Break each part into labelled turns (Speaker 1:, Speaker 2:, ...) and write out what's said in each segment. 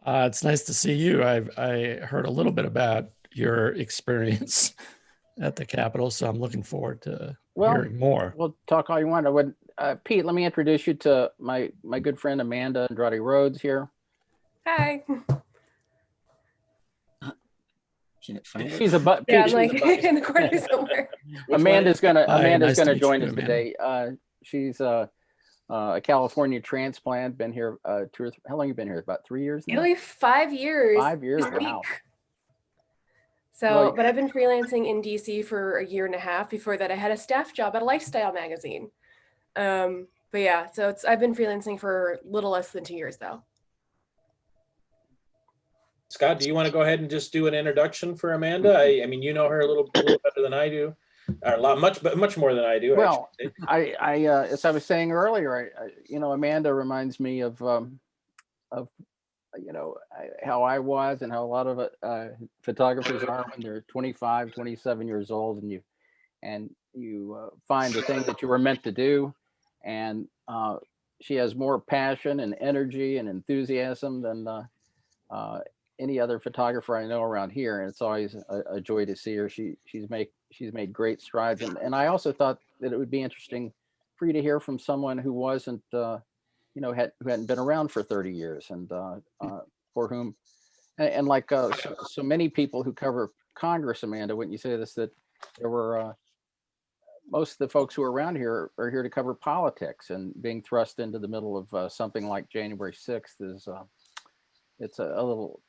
Speaker 1: It's nice to see you. I heard a little bit about your experience at the Capitol, so I'm looking forward to
Speaker 2: Well,
Speaker 1: hearing more.
Speaker 2: we'll talk all you want. I would, Pete, let me introduce you to my good friend Amanda Andrade-Rhoades here.
Speaker 3: Hi.
Speaker 4: Can't find it.
Speaker 2: She's a but.
Speaker 3: Yeah,
Speaker 2: Pete,
Speaker 3: I'm
Speaker 2: she's
Speaker 3: like
Speaker 2: a but.
Speaker 3: in the corner somewhere.
Speaker 2: Amanda's gonna
Speaker 1: Hi, nice to meet
Speaker 2: join
Speaker 1: you,
Speaker 2: us
Speaker 1: Amanda.
Speaker 2: today. She's a California transplant. Been here how long you been here? About 3 years now.
Speaker 3: Nearly 5 years.
Speaker 2: 5 years.
Speaker 3: this
Speaker 2: Wow.
Speaker 3: week. So,
Speaker 2: Well,
Speaker 3: but I've been freelancing in DC for a year and a half. Before that, I had a staff job at a lifestyle magazine. But yeah, so I've been freelancing for a little less than 2 years though.
Speaker 5: Scott, do you want to go ahead and just do an introduction for Amanda? I mean, you know her a little better than I do, or much more than I do.
Speaker 2: Well, as I was saying earlier, Amanda reminds me of how I was and how a lot of photographers are when they're 25, 27 years old, and you find the thing that you were meant to do, and she has more passion and energy and enthusiasm than any other photographer I know around here, and it's always a joy to see her. She's made great strides, and I also thought that it would be interesting for you to hear from someone who wasn't who hadn't been around for 30 years, and for whom and like so many people who cover Congress, Amanda, wouldn't you say this, that there were most of the folks who are around here are here to cover politics, and being thrust into the middle of something like January 6th is it's a little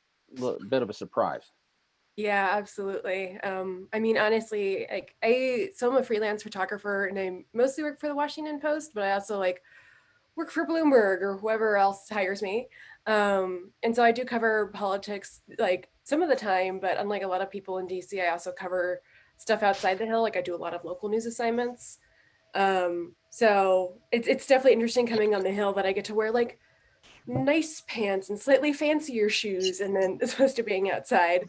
Speaker 2: bit of a surprise.
Speaker 3: Yeah, absolutely. I mean, honestly, like so I'm a freelance photographer and I mostly work for the Washington Post, but I also work for Bloomberg or whoever else hires me. And so I do cover politics like some of the time, but unlike a lot of people in DC, I also cover stuff outside the Hill. Like I do a lot of local news assignments. So it's definitely interesting coming on the Hill that I get to wear like nice pants and slightly fancier shoes, and then as opposed to being outside.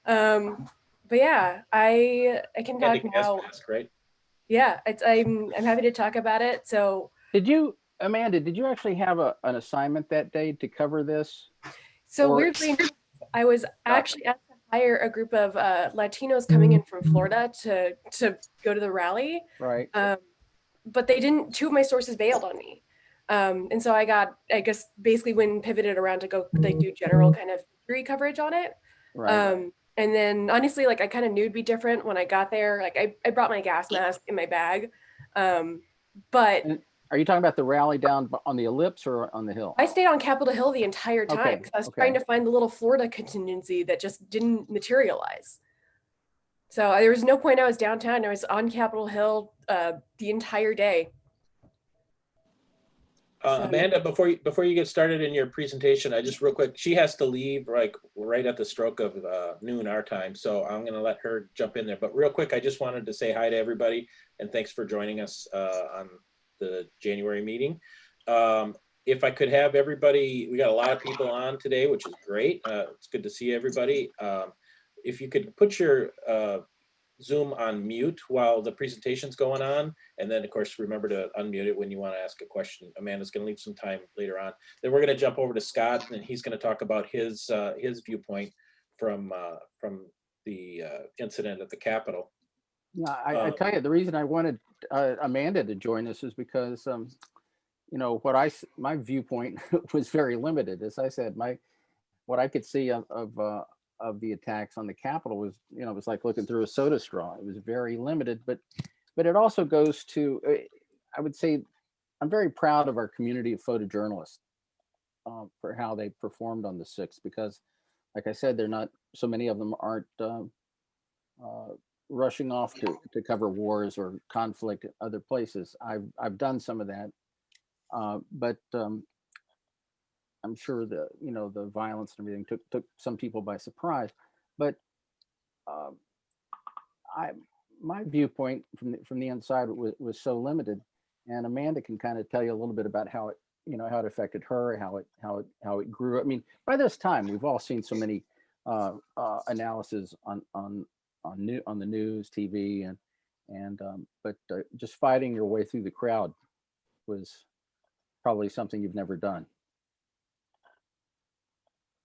Speaker 3: But yeah, I can talk now.
Speaker 5: That's great.
Speaker 3: Yeah, I'm happy to talk about it. So
Speaker 2: Amanda, did you actually have an assignment that day to cover this?
Speaker 3: So weirdly, I was actually asked to hire a group of Latinos coming in from Florida to go to the rally.
Speaker 2: Right.
Speaker 3: But they didn't. Two of my sources bailed on me. And so I guess basically when pivoted around to go do general kind of history coverage on it.
Speaker 2: Right.
Speaker 3: And then honestly, I kind of knew it'd be different when I got there. I brought my gas mask in my bag. But
Speaker 2: are you talking about the rally down on the ellipse or on the Hill?
Speaker 3: I stayed on Capitol Hill the entire time because I was trying to find the little Florida contingency that just didn't materialize. So there was no point I was downtown. I was on Capitol Hill the entire day.
Speaker 5: Amanda, before you get started in your presentation, I just real quick, she has to leave right at the stroke of noon our time, so I'm going to let her jump in there. But real quick, I just wanted to say hi to everybody and thanks for joining us on the January meeting. If I could have everybody, we got a lot of people on today, which is great. It's good to see everybody. If you could put your Zoom on mute while the presentation's going on, and then of course remember to unmute it when you want to ask a question. Amanda's going to leave some time later on. Then we're going to jump over to Scott, and he's going to talk about his viewpoint from the incident at the Capitol.
Speaker 2: Yeah, I tell you, the reason I wanted Amanda to join us is because my viewpoint was very limited. As I said, what I could see of the attacks on the Capitol was, it was like looking through a soda straw. It was very limited, but it also goes to, I would say, I'm very proud of our community of photojournalists for how they performed on the 6th, because like I said, they're not, so many of them aren't rushing off to cover wars or conflict at other places. I've done some of that, but I'm sure the violence and everything took some people by surprise, but my viewpoint from the inside was so limited, and Amanda can kind of tell you a little bit about how it affected her, how it grew. I mean, by this time we've all seen so many analysis on the news, TV, but just fighting your way through the crowd was probably something you've never done.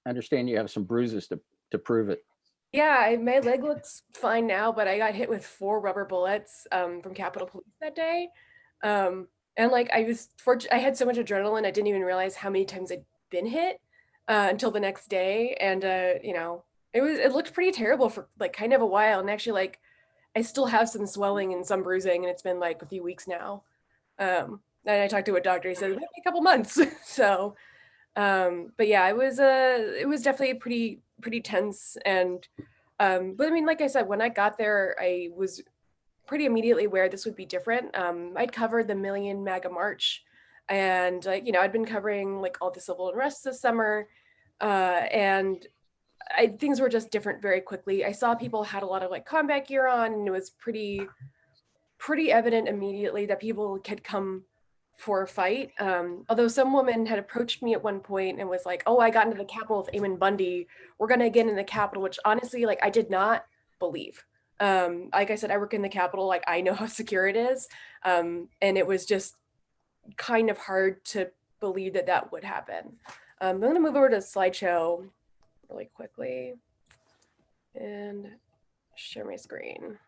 Speaker 2: understand you have some bruises to prove it.
Speaker 3: Yeah, my leg looks fine now, but I got hit with 4 rubber bullets from Capitol Police that day. And like I had so much adrenaline, I didn't even realize how many times I'd been hit until the next day. And you know, it looked pretty terrible for like kind of a while. And actually, like I still have some swelling and some bruising, and it's been like a few weeks now. And I talked to a doctor. He said it might be a couple months. So, but yeah, it was definitely pretty tense. And but I mean, like I said, when I got there, I was pretty immediately aware this would be different. I'd covered the Million MAGA March, and like you know, I'd been covering like all the civil unrest this summer, and things were just different very quickly. I saw people had a lot of like combat gear on, and it was pretty evident immediately that people had come for a fight. Although some woman had approached me at one point and was like, "Oh, I got into the Capitol with Eamon Bundy. We're gonna get in the Capitol," which honestly, like I did not believe. Like I said, I work in the Capitol, like I know how secure it is. And it was just kind of hard to believe that that would happen. I'm gonna move over to slideshow really quickly and share my screen.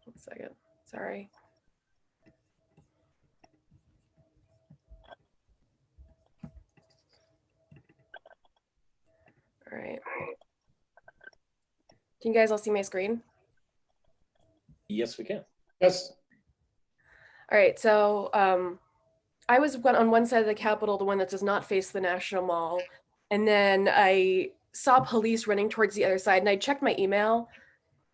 Speaker 3: 1 second, sorry. All right. Can you guys all see my screen?
Speaker 5: Yes, we can.
Speaker 1: Yes.
Speaker 3: All right, so I was on one side of the Capitol, the one that does not face the National Mall, and then I saw police running towards the other side, and I checked my email,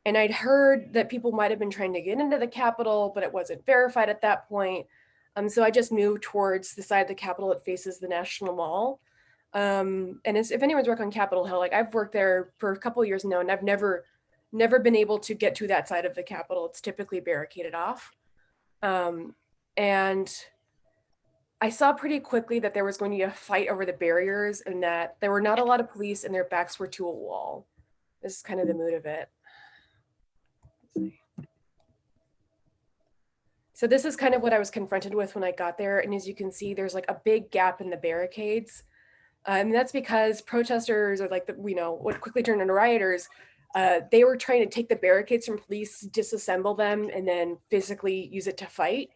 Speaker 3: and I'd heard that people might have been trying to get into the Capitol, but it wasn't verified at that point. So I just moved towards the side of the Capitol that faces the National Mall. And if anyone's worked on Capitol Hill, like I've worked there for a couple of years now, and I've never been able to get to that side of the Capitol. It's typically barricaded off. And I saw pretty quickly that there was going to be a fight over the barriers, and that there were not a lot of police and their backs were to a wall. This is kind of the mood of it. So this is kind of what I was confronted with when I got there. And as you can see, there's like a big gap in the barricades. And that's because protesters, or like what quickly turned into rioters, they were trying to take the barricades from police, disassemble them, and then physically use it to fight,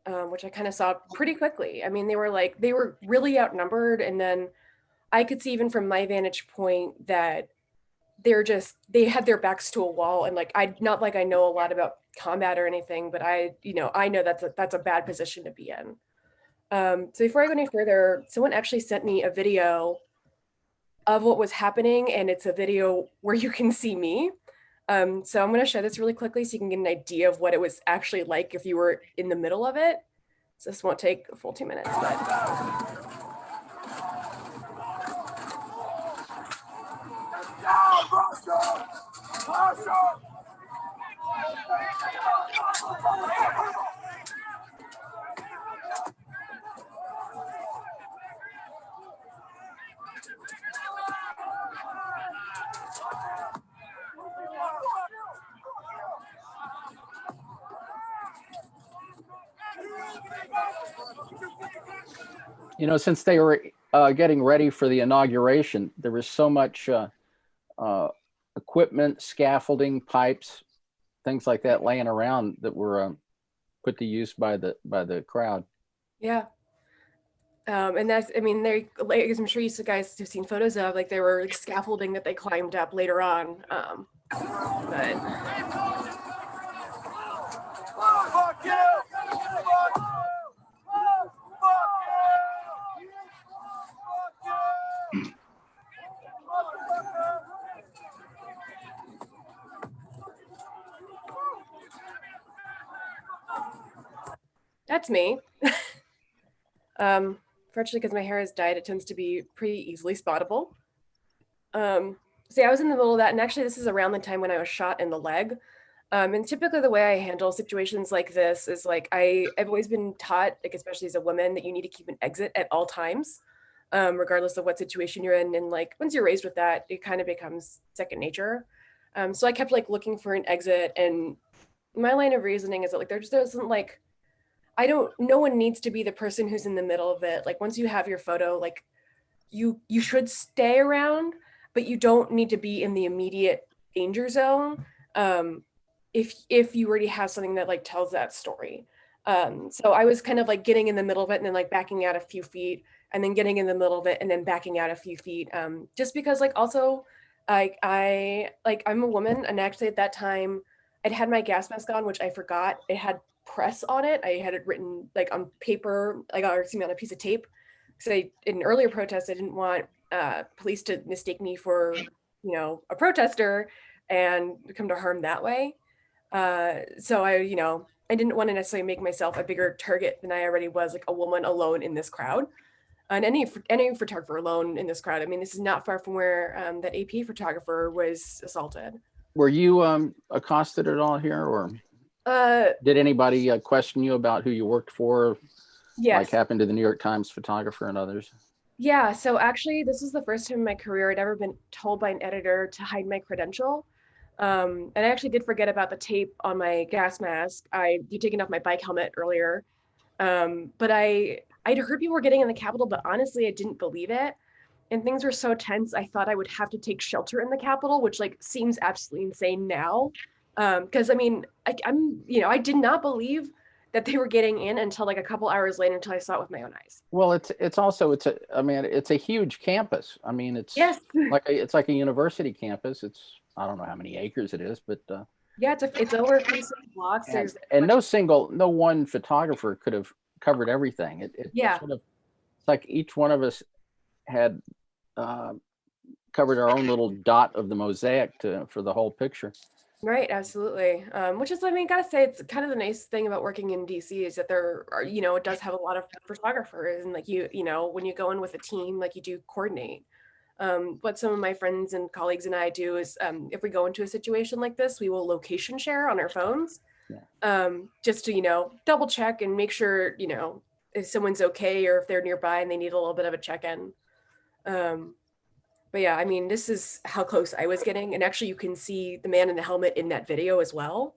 Speaker 3: which I kind of saw pretty quickly. I mean, they were really outnumbered. And then I could see even from my vantage point that they had their backs to a wall. And like, not like I know a lot about combat or anything, but I know that's a bad position to be in. So before I go any further, someone actually sent me a video of what was happening, and it's a video where you can see me. So I'm going to show this really quickly so you can get an idea of what it was actually like if you were in the middle of it. So this won't take a full 2 minutes, but.
Speaker 2: You know, since they were getting ready for the inauguration, there was so much equipment, scaffolding, pipes, things like that laying around that were put to use by the crowd.
Speaker 3: Yeah. And that's, I mean, like, I'm sure you guys have seen photos of, like, there were like scaffolding that they climbed up later on. But. That's me. Fortunately, because my hair is dyed, it tends to be pretty easily spottable. So yeah, I was in the middle of that, and actually this is around the time when I was shot in the leg. And typically the way I handle situations like this is like, I've always been taught, like especially as a woman, that you need to keep an exit at all times, regardless of what situation you're in. And like, once you're raised with that, it kind of becomes second nature. So I kept like looking for an exit, and my line of reasoning is that like, there just doesn't like, no one needs to be the person who's in the middle of it. Like once you have your photo, like you should stay around, but you don't need to be in the immediate danger zone. If you already have something that like tells that story. So I was kind of like getting in the middle of it and then like backing out a few feet and then getting in the middle of it and then backing out a few feet. Just because like also I'm a woman, and actually at that time I'd had my gas mask on, which I forgot. It had press on it. I had it written like on paper, like or excuse me, on a piece of tape. Because in an earlier protest, I didn't want police to mistake me for, a protester and come to harm that way. So I didn't want to necessarily make myself a bigger target than I already was, like a woman alone in this crowd. And any photographer alone in this crowd. I mean, this is not far from where that AP photographer was assaulted.
Speaker 2: Were you accosted at all here, or did anybody question you about who you worked for?
Speaker 3: Yes.
Speaker 2: Like happened to the New York Times photographer and others?
Speaker 3: Yeah, so actually this is the first time in my career I'd ever been told by an editor to hide my credential. And I actually did forget about the tape on my gas mask. I'd taken off my bike helmet earlier. But I'd heard people were getting in the Capitol, but honestly, I didn't believe it. And things were so tense, I thought I would have to take shelter in the Capitol, which like seems absolutely insane now. Because I mean, I did not believe that they were getting in until like a couple hours later, until I saw it with my own eyes.
Speaker 2: Well, it's a huge campus. I mean, it's
Speaker 3: Yes.
Speaker 2: it's like a university campus. I don't know how many acres it is, but
Speaker 3: yeah, it's over 36 blocks.
Speaker 2: And no one photographer could have covered everything.
Speaker 3: Yeah.
Speaker 2: It's like each one of us had covered our own little dot of the mosaic for the whole picture.
Speaker 3: Right, absolutely. Which is, I mean, gotta say, it's kind of the nice thing about working in DC is that there are, it does have a lot of photographers, and like when you go in with a team, like you do coordinate. What some of my friends and colleagues and I do is, if we go into a situation like this, we will location share on our phones, just to double check and make sure if someone's okay or if they're nearby and they need a little bit of a check-in. But yeah, I mean, this is how close I was getting. And actually you can see the man in the helmet in that video as well.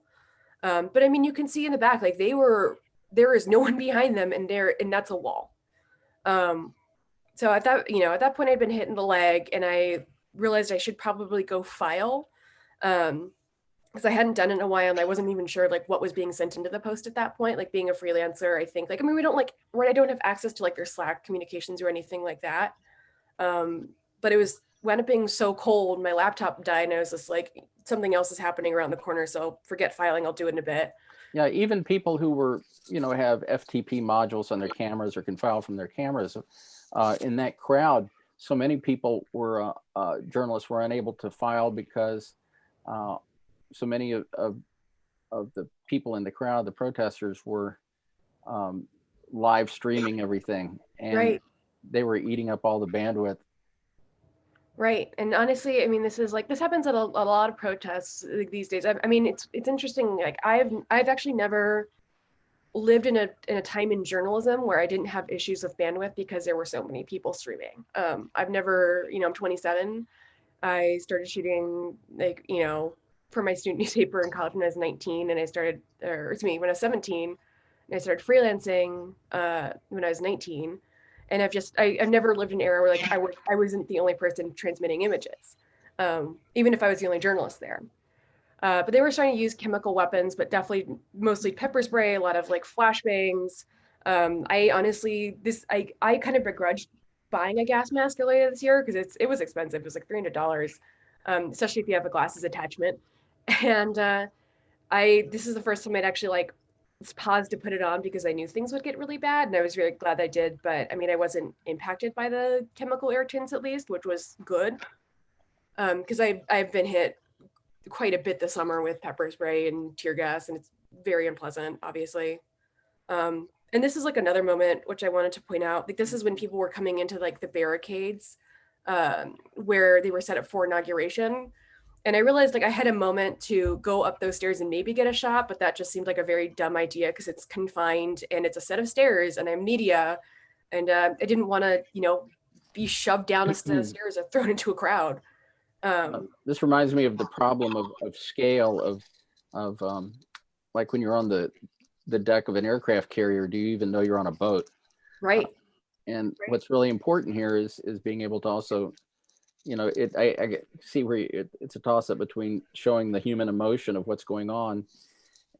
Speaker 3: But I mean, you can see in the back, like there is no one behind them, and that's a wall. So at that point I'd been hit in the leg, and I realized I should probably go file. Because I hadn't done it in a while, and I wasn't even sure like what was being sent into the post at that point. Like being a freelancer, I think I don't have access to like their Slack communications or anything like that. But it wound up being so cold, my laptop died, and I was just like, something else is happening around the corner, so forget filing, I'll do it in a bit.
Speaker 2: Yeah, even people who were, have FTP modules on their cameras or can file from their cameras, in that crowd, so many people were, journalists were unable to file because so many of the people in the crowd, the protesters, were live streaming everything, and they were eating up all the bandwidth.
Speaker 3: Right. And honestly, I mean, this happens at a lot of protests like, these days. I mean, it's interesting. Like I've actually never lived in a time in journalism where I didn't have issues with bandwidth because there were so many people streaming. I've never, I'm 27. I started shooting for my student newspaper in college when I was 19, and when I was 17, and I started freelancing when I was 19. And I've never lived in an era where like I wasn't the only person transmitting images, even if I was the only journalist there. But they were starting to use chemical weapons, but definitely mostly pepper spray, a lot of like flashbangs. I honestly, I kind of begrudged buying a gas mask earlier this year because it was expensive. It was like $300, especially if you have a glasses attachment. And this is the first time I'd actually like paused to put it on because I knew things would get really bad, and I was very glad I did. But I mean, I wasn't impacted by the chemical irritants, at least, which was good, because I've been hit quite a bit this summer with pepper spray and tear gas, and it's very unpleasant, obviously. And this is like another moment which I wanted to point out. Like this is when people were coming into like the barricades where they were set up for inauguration. And I realized like I had a moment to go up those stairs and maybe get a shot, but that just seemed like a very dumb idea because it's confined and it's a set of stairs and I'm media, and I didn't want to, be shoved down a set of stairs or thrown into a crowd.
Speaker 2: This reminds me of the problem of scale of like when you're on the the deck of an aircraft carrier do you even know you're on a boat?
Speaker 3: Right.
Speaker 2: And
Speaker 3: Right.
Speaker 2: what's really important here is being able to also, you know, I see where it's a toss up between showing the human emotion of what's going on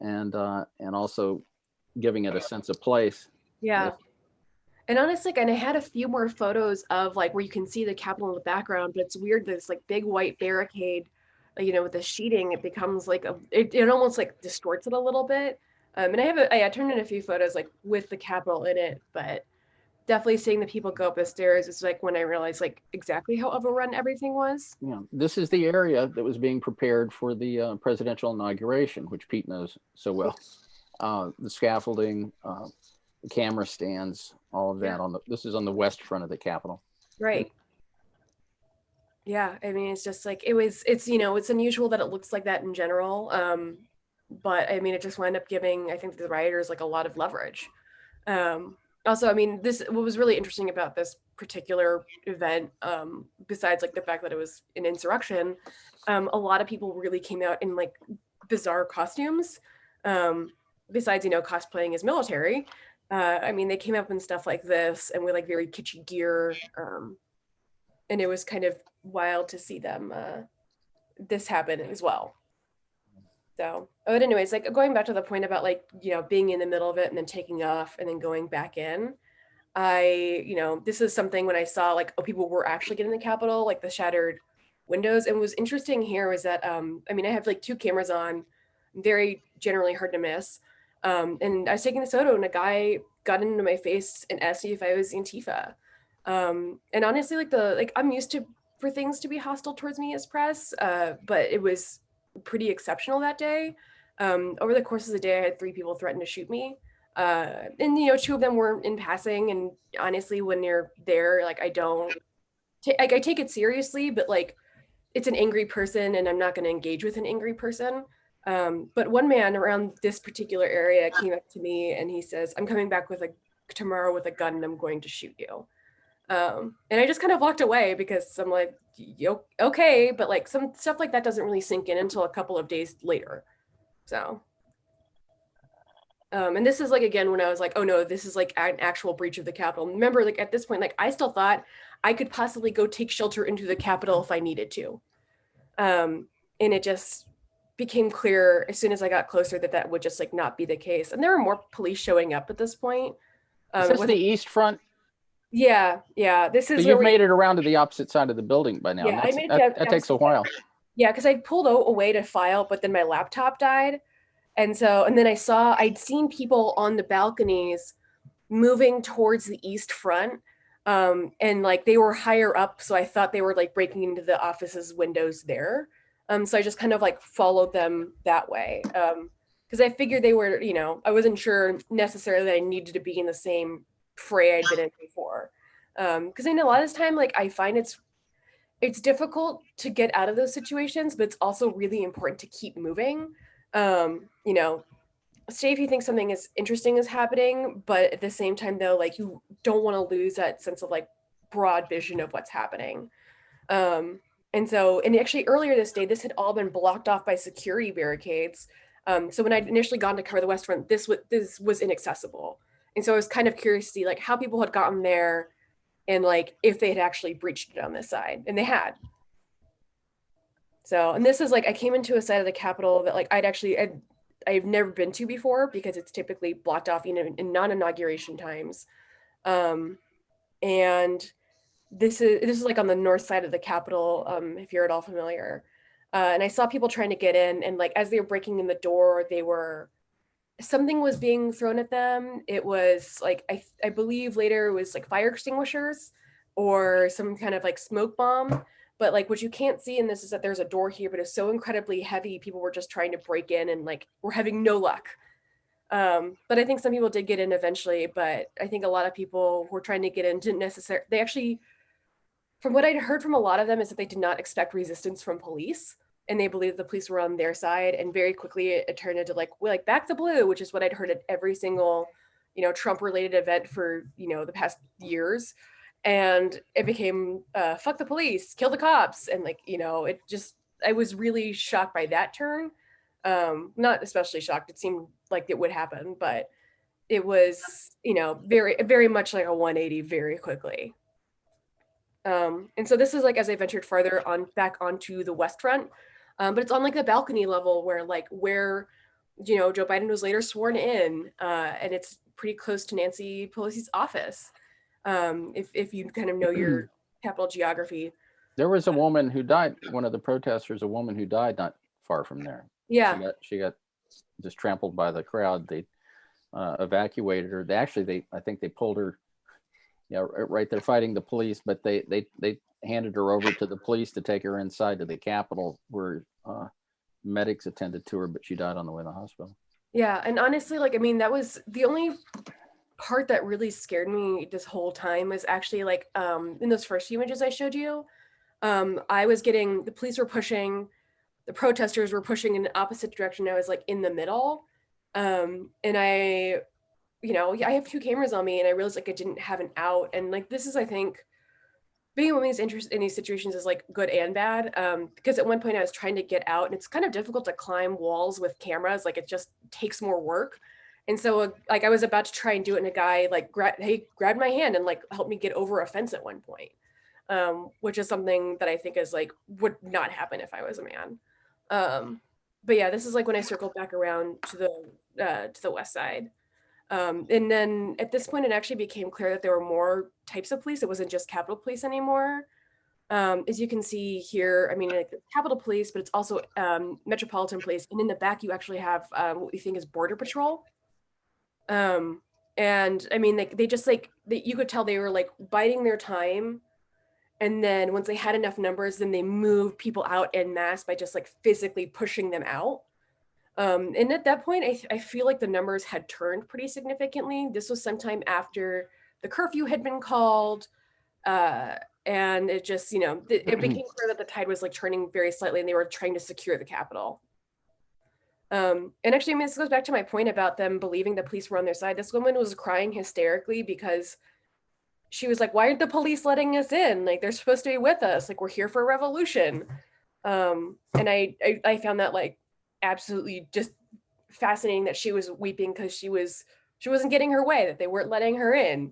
Speaker 2: and also giving it a sense of place.
Speaker 3: Yeah. And honestly, and I had a few more photos of like where you can see the Capitol in the background, but it's weird, this like big white barricade, you know, with the sheeting, it becomes like it almost like distorts it a little bit. And I turned in a few photos like with the Capitol in it, but definitely seeing the people go up the stairs is like when I realized like exactly how overrun everything was.
Speaker 2: Yeah, this is the area that was being prepared for the presidential inauguration, which Pete knows so well. The scaffolding, the camera stands, all of that this is on the west front of the Capitol.
Speaker 3: Right. Yeah, I mean, it's just like it's you know, it's unusual that it looks like that in general. But I mean, it just wound up giving, I think, the rioters like a lot of leverage. Also, I mean, what was really interesting about this particular event, besides like the fact that it was an insurrection, a lot of people really came out in like bizarre costumes. Besides, you know, cosplaying as military. I mean, they came up in stuff like this and with like very kitschy gear. And it was kind of wild to see them this happen as well. So, but anyways, like going back to the point about like, you know, being in the middle of it and then taking off and then going back in, you know, this is something when I saw like, oh, people were actually getting the Capitol, like the shattered windows. And what was interesting here was that, I mean, I have like 2 cameras on, very generally hard to miss. And I was taking this photo and a guy got into my face and asked me if I was Antifa. And honestly, like I'm used to for things to be hostile towards me as press, but it was pretty exceptional that day. Over the course of the day, I had 3 people threaten to shoot me. And you know, 2 of them were in passing. And honestly, when you're there, like I take it seriously, but like it's an angry person and I'm not going to engage with an angry person. But one man around this particular area came up to me and he says, "I'm coming back tomorrow with a gun and I'm going to shoot you." And I just kind of walked away because I'm like, okay, but like some stuff like that doesn't really sink in until a couple of days later. So, and this is like, again, when I was like, oh no, this is like an actual breach of the Capitol. Remember, like at this point, like I still thought I could possibly go take shelter into the Capitol if I needed to. And it just became clear as soon as I got closer that that would just like not be the case. And there were more police showing up at this point.
Speaker 2: Is this the east front?
Speaker 3: Yeah. This is.
Speaker 2: So you've made it around to the opposite side of the building by now.
Speaker 3: Yeah,
Speaker 2: that takes a while.
Speaker 3: Yeah, because I pulled away to file, but then my laptop died. And then I'd seen people on the balconies moving towards the east front. And like they were higher up. So I thought they were like breaking into the office's windows there. So I just kind of like followed them that way. Because I figured they were, you know, I wasn't sure necessarily that I needed to be in the same fray I'd been in before. Because I know a lot of the time, like I find it's difficult to get out of those situations, but it's also really important to keep moving. You know, stay if you think something is interesting is happening, but at the same time though, like you don't want to lose that sense of like broad vision of what's happening. And actually earlier this day, this had all been blocked off by security barricades. So when I'd initially gone to cover the West Front, this was inaccessible. And so I was kind of curious to see like how people had gotten there and like if they had actually breached it on this side, and they had. So, and this is like, I came into a side of the Capitol that like I've never been to before because it's typically blocked off, you know, in non-inauguration times. And this is like on the north side of the Capitol, if you're at all familiar. And I saw people trying to get in, and like as they were breaking in the door, something was being thrown at them. It was like, I believe later it was like fire extinguishers or some kind of like smoke bomb. But like what you can't see in this is that there's a door here, but it's so incredibly heavy. People were just trying to break in and like we're having no luck. But I think some people did get in eventually, but I think a lot of people who were trying to get in didn't necessarily, they actually, from what I'd heard from a lot of them is that they did not expect resistance from police. And they believed the police were on their side, and very quickly it turned into like back the blue, which is what I'd heard at every single, you know, Trump-related event for, you know, the past years, and it became fuck the police, kill the cops, and like, you know, I was really shocked by that turn, Not especially shocked. It seemed like it would happen, but it was, very, very much like a 180 very quickly. And so this is like as I ventured farther on back onto the west front, but it's on like the balcony level where Joe Biden was later sworn in, and it's pretty close to Nancy Pelosi's office. If you kind of know your Capitol geography.
Speaker 2: There was a woman who died. One of the protesters, a woman who died not far from there.
Speaker 3: Yeah.
Speaker 2: She got just trampled by the crowd. They evacuated her. I think they pulled her. Right there fighting the police, but they handed her over to the police to take her inside to the Capitol, where medics attended to her, but she died on the way to the hospital.
Speaker 3: Yeah, and honestly, that was the only part that really scared me this whole time was actually in those first few images I showed you. I was getting, the police were pushing, the protesters were pushing in the opposite direction. I was in the middle. And I have 2 cameras on me, and I realized I didn't have an out. And this is, I think, being a woman's interest in these situations is good and bad. Because at one point I was trying to get out, and it's kind of difficult to climb walls with cameras. It just takes more work. And so I was about to try and do it, and a guy grabbed my hand and helped me get over a fence at one point. Which is something that I think is would not happen if I was a man. But yeah, this is when I circled back around to the west side. And then at this point, it actually became clear that there were more types of police. It wasn't just Capitol Police anymore. As you can see here, Capitol Police, but it's also Metropolitan Police. And in the back, you actually have what we think is Border Patrol. And they just you could tell they were biding their time. And then once they had enough numbers, then they moved people out en masse by just physically pushing them out. And at that point, I feel the numbers had turned pretty significantly. This was sometime after the curfew had been called. And it just, it became clear that the tide was turning very slightly, and they were trying to secure the Capitol. And actually, this goes back to my point about them believing the police were on their side. This woman was crying hysterically because she was why aren't the police letting us in? They're supposed to be with us. We're here for a revolution. And I found that absolutely just fascinating that she was weeping because she wasn't getting her way, that they weren't letting her in.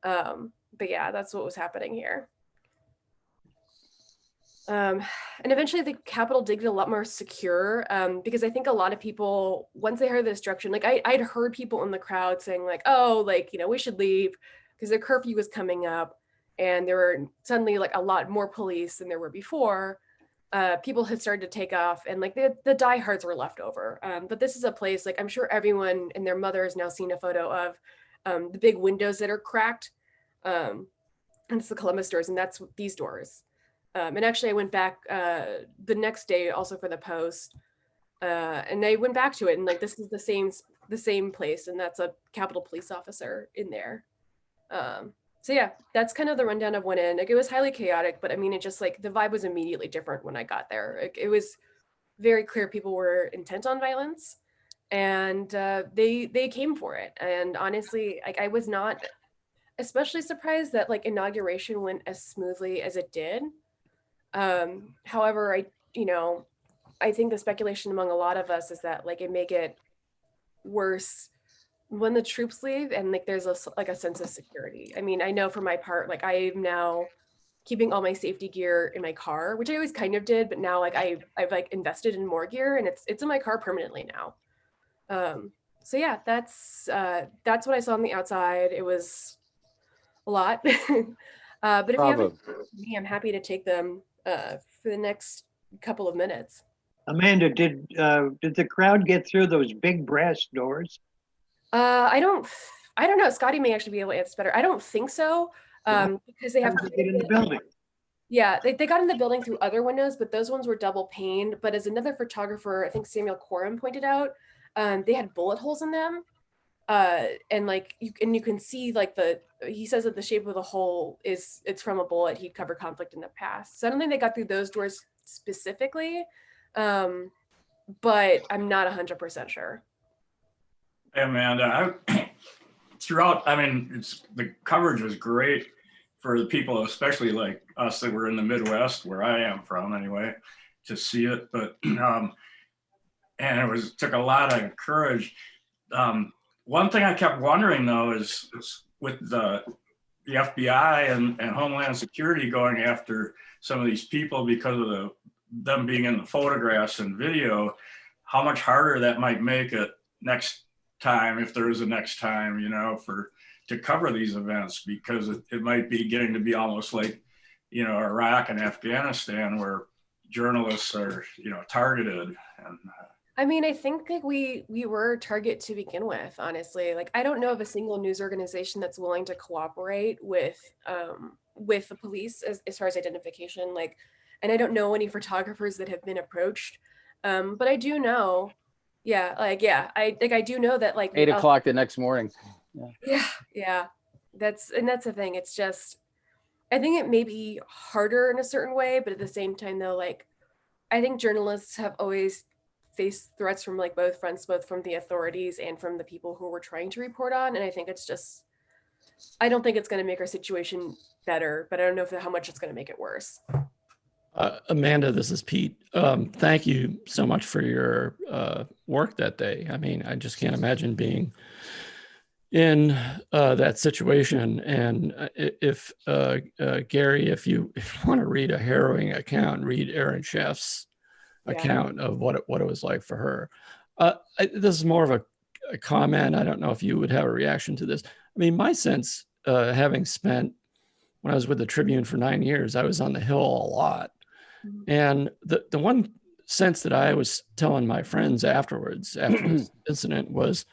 Speaker 3: But yeah, that's what was happening here. And eventually the Capitol did get a lot more secure, because I think a lot of people, once they heard the destruction, I'd heard people in the crowd saying we should leave because the curfew was coming up, and there were suddenly a lot more police than there were before. People had started to take off, and the diehards were left over. But this is a place, I'm sure everyone and their mother has now seen a photo of the big windows that are cracked. And it's the Columbus doors, and that's these doors. And actually I went back the next day also for the Post, and I went back to it, and this is the same place, and that's a Capitol Police officer in there. So yeah, that's kind of the rundown of one end. It was highly chaotic, but it just the vibe was immediately different when I got there. It was very clear people were intent on violence, and they came for it. And honestly, I was not especially surprised that inauguration went as smoothly as it did. However, I think the speculation among a lot of us is that it may get worse when the troops leave, and there's a sense of security. I know for my part, I'm now keeping all my safety gear in my car, which I always kind of did, but now I've invested in more gear, and it's in my car permanently now. So yeah, that's what I saw on the outside. It was a lot. But if you have me, I'm happy to take them for the next couple of minutes.
Speaker 6: Amanda, did the crowd get through those big brass doors?
Speaker 3: I don't know. Scotty may actually be able to answer better. I don't think so, because they have to
Speaker 6: get in the building.
Speaker 3: Yeah, they got in the building through other windows, but those ones were double paned. But as another photographer, I think Samuel Coram pointed out, they had bullet holes in them. And you can see he says that the shape of the hole it's from a bullet he'd covered conflict in the past. So I don't think they got through those doors specifically, but I'm not 100% sure.
Speaker 7: Hey, Amanda, throughout, the coverage was great for the people, especially like us that were in the Midwest, where I am from anyway, to see it. But and it took a lot of courage. One thing I kept wondering though is with the FBI and Homeland Security going after some of these people because of them being in the photographs and video, how much harder that might make it next time, if there is a next time, to cover these events, because it might be getting to be almost like, Iraq and Afghanistan, where journalists are, targeted. And
Speaker 3: I mean, I think like we were a target to begin with, honestly. Like, I don't know of a single news organization that's willing to cooperate with the police as far as identification. Like, and I don't know any photographers that have been approached. But I do know, I do know that like
Speaker 2: 8 o'clock the next morning.
Speaker 3: Yeah. That's the thing. It's just, I think it may be harder in a certain way, but at the same time though, like, I think journalists have always faced threats from like both fronts, both from the authorities and from the people who we're trying to report on. And I think it's just, I don't think it's going to make our situation better, but I don't know how much it's going to make it worse.
Speaker 1: Amanda, this is Pete. Thank you so much for your work that day. I mean, I just can't imagine being in that situation. And if Gary, if you want to read a harrowing account, read Erin Chef's account of what it was like for her. This is more of a comment. I don't know if you would have a reaction to this. I mean, my sense, having spent, when I was with the Tribune for 9 years, I was on the Hill a lot. And the one sense that I was telling my friends afterwards, after this incident, was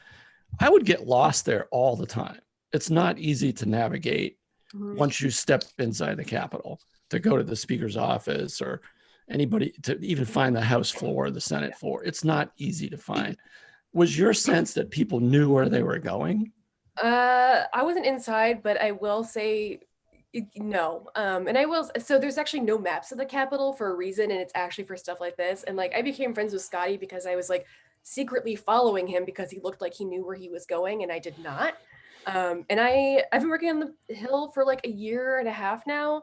Speaker 1: I would get lost there all the time. It's not easy to navigate once you step inside the Capitol, to go to the Speaker's office or anybody, to even find the House floor, the Senate floor. It's not easy to find. Was your sense that people knew where they were going?
Speaker 3: I wasn't inside, but I will say no. And I will, so there's actually no maps of the Capitol for a reason, and it's actually for stuff like this. And like, I became friends with Scotty because I was like secretly following him because he looked like he knew where he was going and I did not. And I've been working on the Hill for like a year and a half now.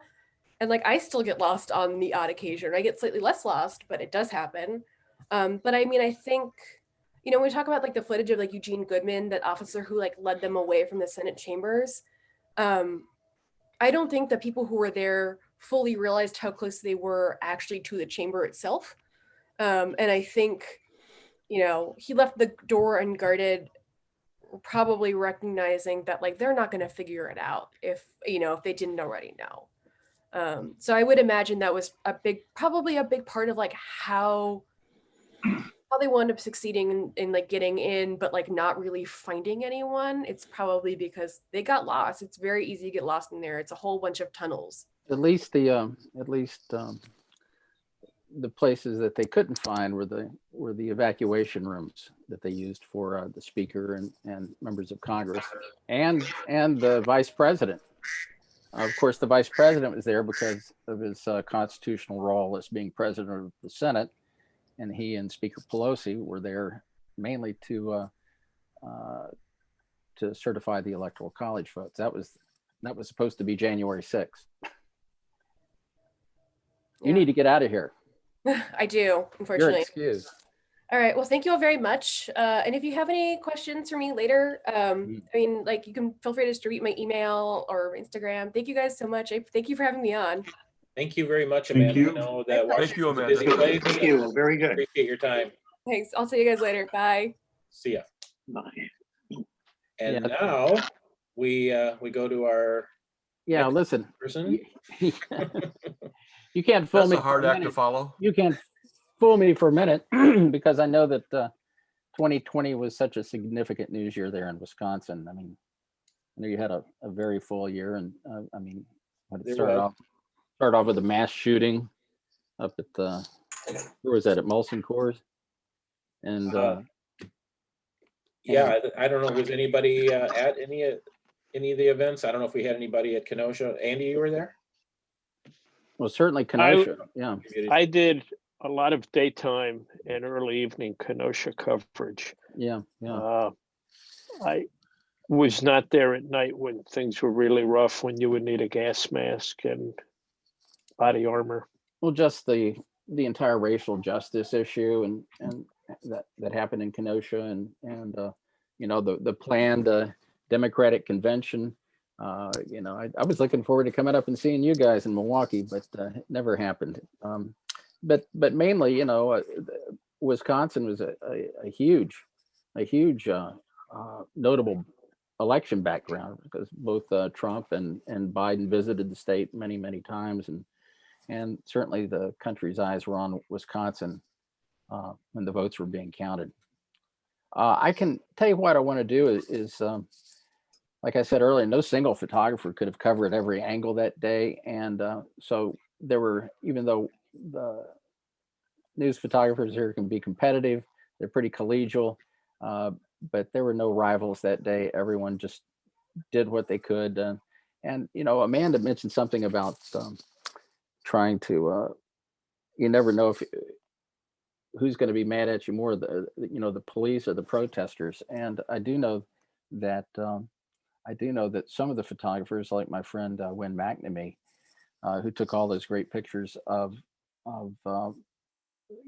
Speaker 3: And like, I still get lost on the odd occasion. I get slightly less lost, but it does happen. But I mean, I think, when we talk about like the footage of like Eugene Goodman, that officer who like led them away from the Senate chambers, I don't think that people who were there fully realized how close they were actually to the chamber itself. And I think, he left the door unguarded, probably recognizing that like, they're not going to figure it out if they didn't already know. So I would imagine that was probably a big part of like how they wound up succeeding in like getting in, but like not really finding anyone. It's probably because they got lost. It's very easy to get lost in there. It's a whole bunch of tunnels.
Speaker 2: At least the places that they couldn't find were the evacuation rooms that they used for the Speaker and members of Congress and the Vice President. Of course, the Vice President was there because of his constitutional role as being President of the Senate, and he and Speaker Pelosi were there mainly to certify the Electoral College votes. That was supposed to be January 6th. You need to get out of here.
Speaker 3: I do, unfortunately.
Speaker 2: You're excused.
Speaker 3: All right. Well, thank you all very much. And if you have any questions for me later, I mean, like, you can feel free to distribute my email or Instagram. Thank you guys so much. Thank you for having me on.
Speaker 5: Thank you very much, Amanda.
Speaker 8: Thank you.
Speaker 5: I know that
Speaker 8: Thank you,
Speaker 5: Washington's a
Speaker 8: Amanda.
Speaker 5: busy place.
Speaker 6: Thank you. Very good.
Speaker 5: Appreciate your time.
Speaker 3: Thanks. I'll see you guys later. Bye.
Speaker 5: See ya.
Speaker 6: Bye.
Speaker 5: And now we go to our
Speaker 2: Listen.
Speaker 5: person.
Speaker 2: You can't fool
Speaker 8: That's
Speaker 2: me.
Speaker 8: a hard act to follow.
Speaker 2: You can't fool me for a minute because I know that 2020 was such a significant news year there in Wisconsin. I mean, I know you had a very full year, and I mean, when it started off with a mass shooting up at where was that, at Molson Coors? And
Speaker 5: I don't know, was anybody at any of the events? I don't know if we had anybody at Kenosha. Andy, you were there?
Speaker 2: well, certainly Kenosha.
Speaker 9: I did a lot of daytime and early evening Kenosha coverage. I was not there at night when things were really rough, when you would need a gas mask and body armor.
Speaker 2: Well, just the entire racial justice issue that happened in Kenosha, and you know, the planned Democratic convention. You know, I was looking forward to coming up and seeing you guys in Milwaukee, but it never happened. But mainly, you know, Wisconsin was a huge notable election background, because both Trump and Biden visited the state many times, and certainly the country's eyes were on Wisconsin when the votes were being counted. I can tell you what I want to do is like I said earlier, no single photographer could have covered every angle that day, and so there were, even though the news photographers here can be competitive, they're pretty collegial, but there were no rivals that day. Everyone just did what they could. And, you know, Amanda mentioned something about trying to, you never know who's going to be mad at you more, the police or the protesters. And I do know that some of the photographers, like my friend Wynn McNamee, who took all those great pictures of the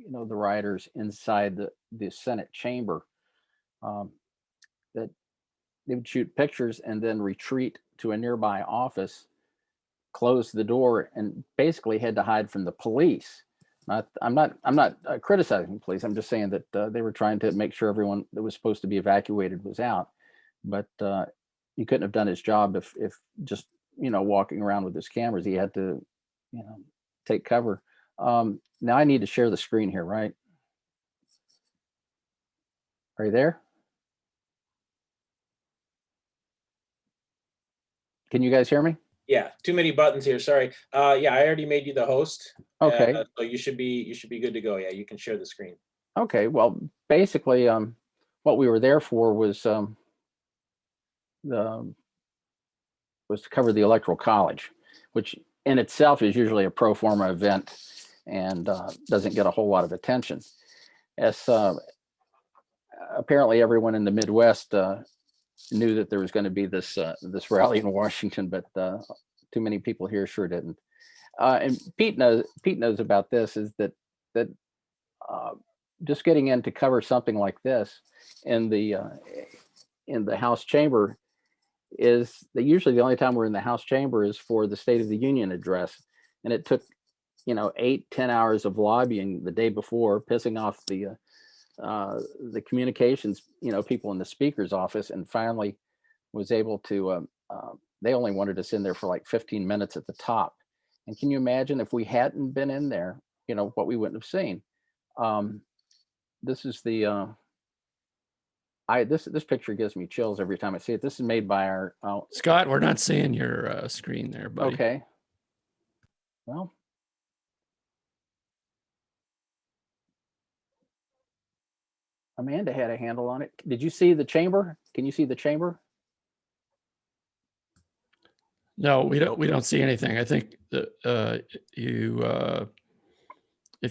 Speaker 2: rioters inside the Senate chamber, that they would shoot pictures and then retreat to a nearby office, close the door, and basically had to hide from the police. I'm not criticizing the police. I'm just saying that they were trying to make sure everyone that was supposed to be evacuated was out. But he couldn't have done his job if just, you know, walking around with his cameras. He had to, you know, take cover. Now I need to share the screen here, right? Are you there? Can you guys hear me?
Speaker 5: Yeah, too many buttons here. Sorry. Yeah, I already made you the host.
Speaker 2: Okay.
Speaker 5: So you should be good to go. Yeah, you can share the screen.
Speaker 2: Okay. Well, basically, what we were there for was to cover the Electoral College, which in itself is usually a pro forma event and doesn't get a whole lot of attention. As apparently everyone in the Midwest knew that there was going to be this rally in Washington, but too many people here sure didn't. And Pete knows about this, is that just getting in to cover something like this in the House chamber is that usually the only time we're in the House chamber is for the State of the Union address, and it took 8-10 hours of lobbying the day before, pissing off the communications people in the speaker's office, and finally was able to they only wanted us in there for like 15 minutes at the top. And can you imagine if we hadn't been in there, what we wouldn't have seen? This is the this picture gives me chills every time I see it. This is made by our
Speaker 1: Scott, we're not seeing your screen there, buddy.
Speaker 2: Okay. Well, Amanda had a handle on it. Did you see the chamber? Can you see the chamber?
Speaker 1: No, we don't see anything. I think that if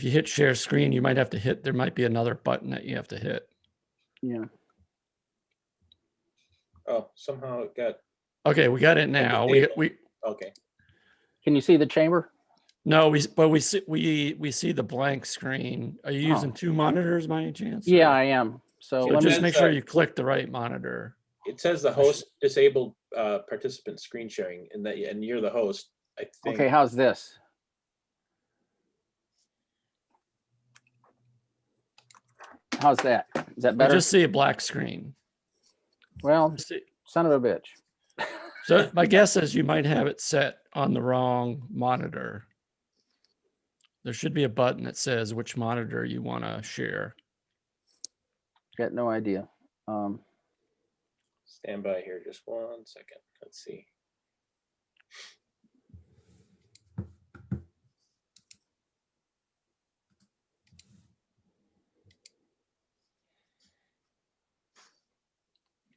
Speaker 1: you hit share screen, you might have to hit. There might be another button that you have to hit.
Speaker 2: Yeah.
Speaker 5: Oh, somehow it got.
Speaker 1: Okay, we got it now. We
Speaker 5: Okay.
Speaker 2: Can you see the chamber?
Speaker 1: No, we see the blank screen. Are you using two monitors by any chance?
Speaker 2: Yeah, I am. So let
Speaker 1: just
Speaker 2: me
Speaker 1: make sure you click the right monitor.
Speaker 5: It says the host disabled participant screen sharing, and you're the host, I think.
Speaker 2: Okay, how's this? How's that? Is that better?
Speaker 1: You just see a black screen.
Speaker 2: Well, son of a bitch.
Speaker 1: So my guess is you might have it set on the wrong monitor. There should be a button that says which monitor you want to share.
Speaker 2: Got no idea.
Speaker 5: Stand by here just 1 second. Let's see.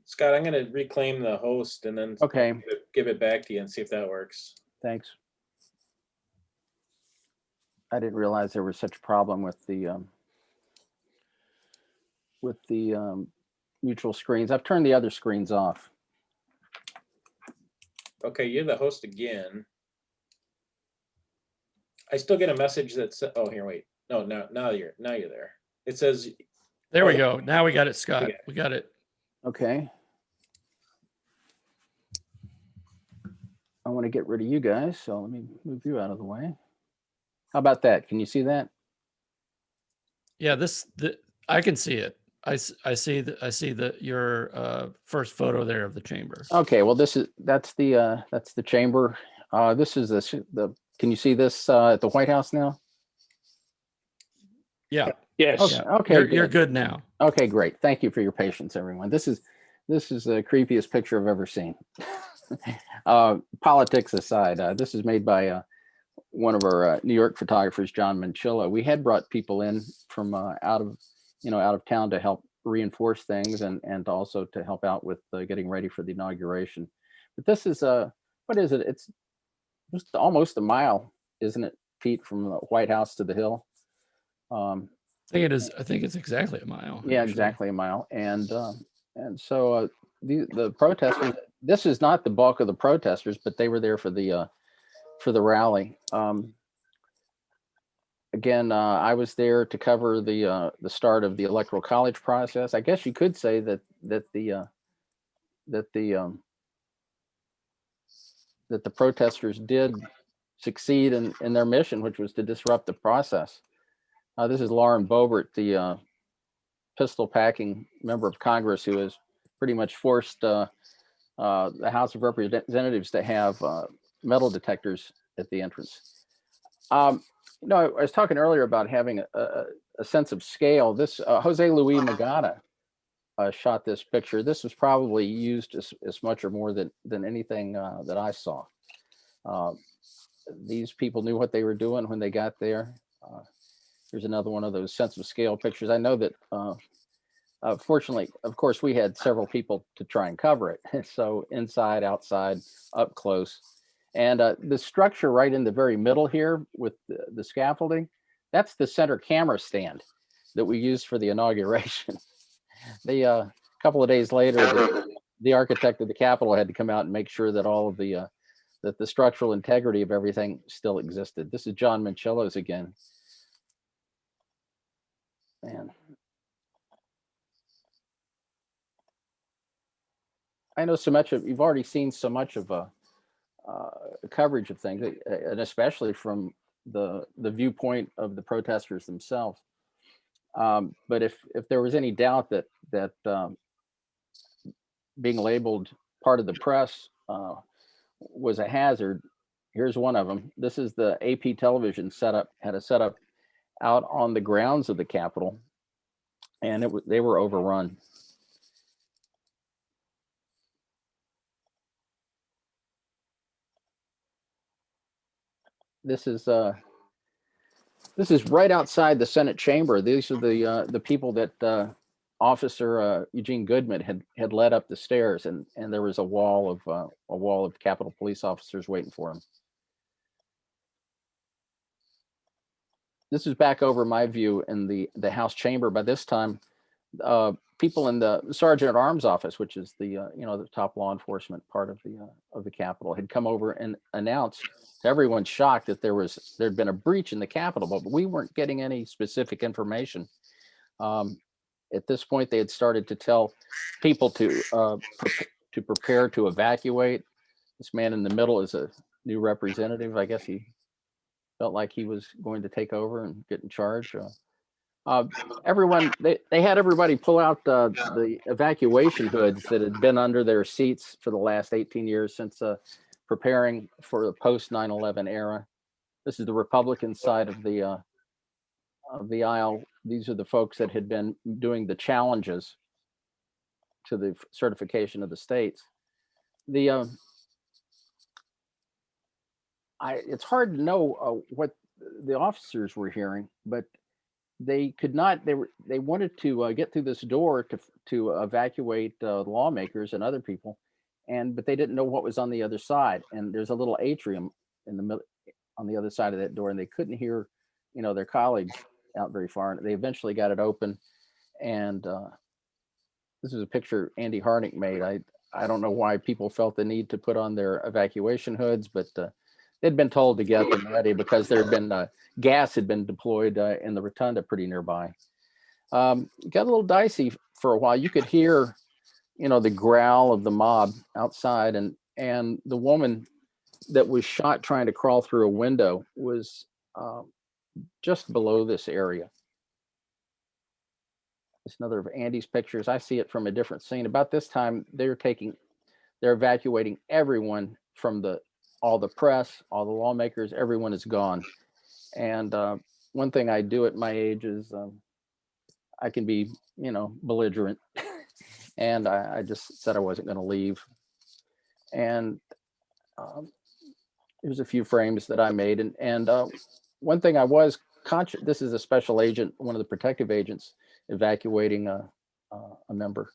Speaker 5: Scott, I'm going to reclaim the host and then
Speaker 2: okay,
Speaker 5: give it back to you and see if that works.
Speaker 2: Thanks. I didn't realize there was such a problem with the mutual screens. I've turned the other screens off.
Speaker 5: Okay, you're the host again. I still get a message that says, "Oh, here, wait. No, now you're there." It says
Speaker 1: There we go. Now we got it, Scott. We got it.
Speaker 2: Okay. I want to get rid of you guys, so let me move you out of the way. How about that? Can you see that?
Speaker 1: Yeah, I can see it. I see your first photo there of the chamber.
Speaker 2: Okay, well, that's the chamber. This is the can you see this at the White House now?
Speaker 1: Yeah.
Speaker 9: Yes.
Speaker 2: Okay,
Speaker 1: Yeah.
Speaker 2: okay,
Speaker 1: You're good now.
Speaker 2: Okay, great. Thank you for your patience, everyone. This is the creepiest picture I've ever seen. Politics aside, this is made by one of our New York photographers, John Manchilla. We had brought people in from out of town to help reinforce things and also to help out with getting ready for the inauguration. But this is what is it? It's just almost a mile, isn't it, Pete, from the White House to the Hill?
Speaker 1: I think it is. I think it's exactly a mile.
Speaker 2: Yeah,
Speaker 1: actually.
Speaker 2: exactly a mile. And so the protesters. This is not the bulk of the protesters, but they were there for the rally. Again, I was there to cover the start of the Electoral College process. I guess you could say that the protesters did succeed in their mission, which was to disrupt the process. This is Lauren Boebert, the pistol packing member of Congress who has pretty much forced the House of Representatives to have metal detectors at the entrance. I was talking earlier about having a sense of scale. This Jose Luis Magana shot this picture. This was probably used as much or more than anything that I saw. These people knew what they were doing when they got there. Here's another one of those sense of scale pictures. I know that fortunately, of course, we had several people to try and cover it. So inside, outside, up close. And the structure right in the very middle here with the scaffolding, that's the center camera stand that we used for the inauguration. A couple of days later, the architect of the Capitol had to come out and make sure that all of that the structural integrity of everything still existed. This is John Manchilla's again. Man. I know so much of, you've already seen so much of coverage of things, and especially from the viewpoint of the protesters themselves. But if there was any doubt that being labeled part of the press was a hazard, here's one of them. This is the AP television setup, had a setup out on the grounds of the Capitol, and they were overrun. This is right outside the Senate chamber. These are the people that Officer Eugene Goodman had led up the stairs, and there was a wall of Capitol Police officers waiting for him. This is back over my view in the House chamber. By this time, people in the Sergeant at Arms office, which is the the top law enforcement part of the Capitol, had come over and announced to everyone's shock that there'd been a breach in the Capitol, but we weren't getting any specific information. At this point, they had started to tell people to prepare to evacuate. This man in the middle is a new representative. I guess he felt like he was going to take over and get in charge. Everyone, they had everybody pull out the evacuation hoods that had been under their seats for the last 18 years since preparing for the post 9/11 era. This is the Republican side of the aisle. These are the folks that had been doing the challenges to the certification of the states. It's hard to know what the officers were hearing, but they could not. They wanted to get through this door to evacuate lawmakers and other people, but they didn't know what was on the other side. And there's a little atrium in the middle on the other side of that door, and they couldn't hear, their colleagues out very far. And they eventually got it open. And this is a picture Andy Harnick made. I don't know why people felt the need to put on their evacuation hoods, but they'd been told to get them ready because there had been gas had been deployed in the rotunda pretty nearby. got a little dicey for a while. You could hear, the growl of the mob outside, and the woman that was shot trying to crawl through a window was just below this area. It's another of Andy's pictures. I see it from a different scene. About this time, they're evacuating everyone from all the press, all the lawmakers, everyone is gone. And one thing I do at my age is I can be, belligerent. And I just said I wasn't going to leave. And there's a few frames that I made. And one thing I was conscious, this is a special agent, one of the protective agents evacuating a member.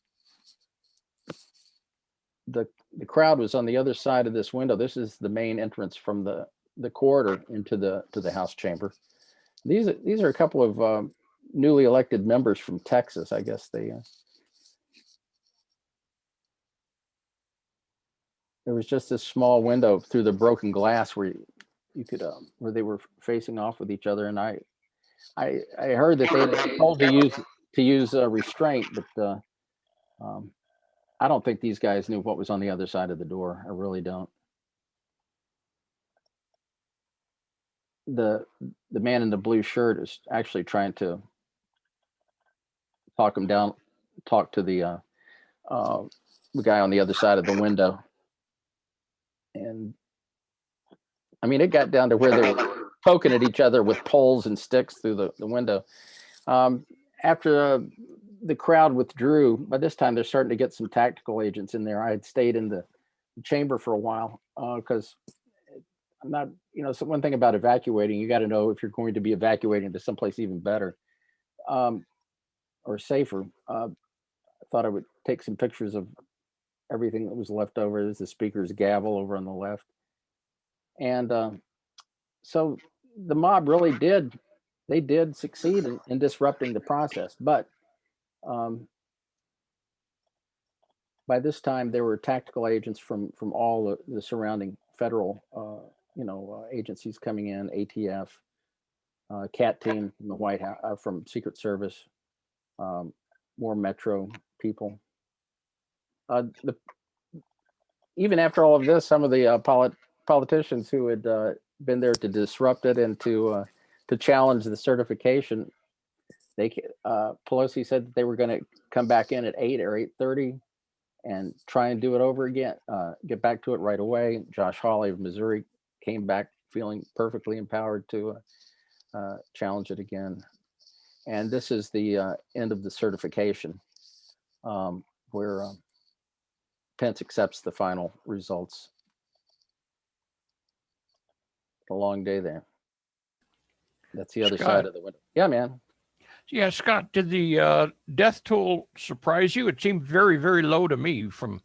Speaker 2: The crowd was on the other side of this window. This is the main entrance from the corridor into the House chamber. These are a couple of newly elected members from Texas. I guess there was just this small window through the broken glass where you could where they were facing off with each other. And I heard that they were told to use restraint, but I don't think these guys knew what was on the other side of the door. I really don't. The man in the blue shirt is actually trying to talk him down, talk to the guy on the other side of the window. And I mean, it got down to where they were poking at each other with poles and sticks through the window. After the crowd withdrew, by this time they're starting to get some tactical agents in there. I had stayed in the chamber for a while because I'm not, so one thing about evacuating, you got to know if you're going to be evacuating to someplace even better or safer. I thought I would take some pictures of everything that was left over. There's the speaker's gavel over on the left. And so the mob really did succeed in disrupting the process. But by this time, there were tactical agents from all the surrounding federal agencies coming in, ATF, CAT team from the White House, from Secret Service, more Metro people. Even after all of this, some of the politicians who had been there to disrupt it and to challenge the certification, Pelosi said that they were going to come back in at 8 or 8:30 and try and do it over again, get back to it right away. Josh Hawley of Missouri came back feeling perfectly empowered to challenge it again. And this is the end of the certification, where Pence accepts the final results. A long day there. That's the other side of the window. Yeah, man.
Speaker 8: Yeah, Scott, did the death toll surprise you? It seemed very, very low to me from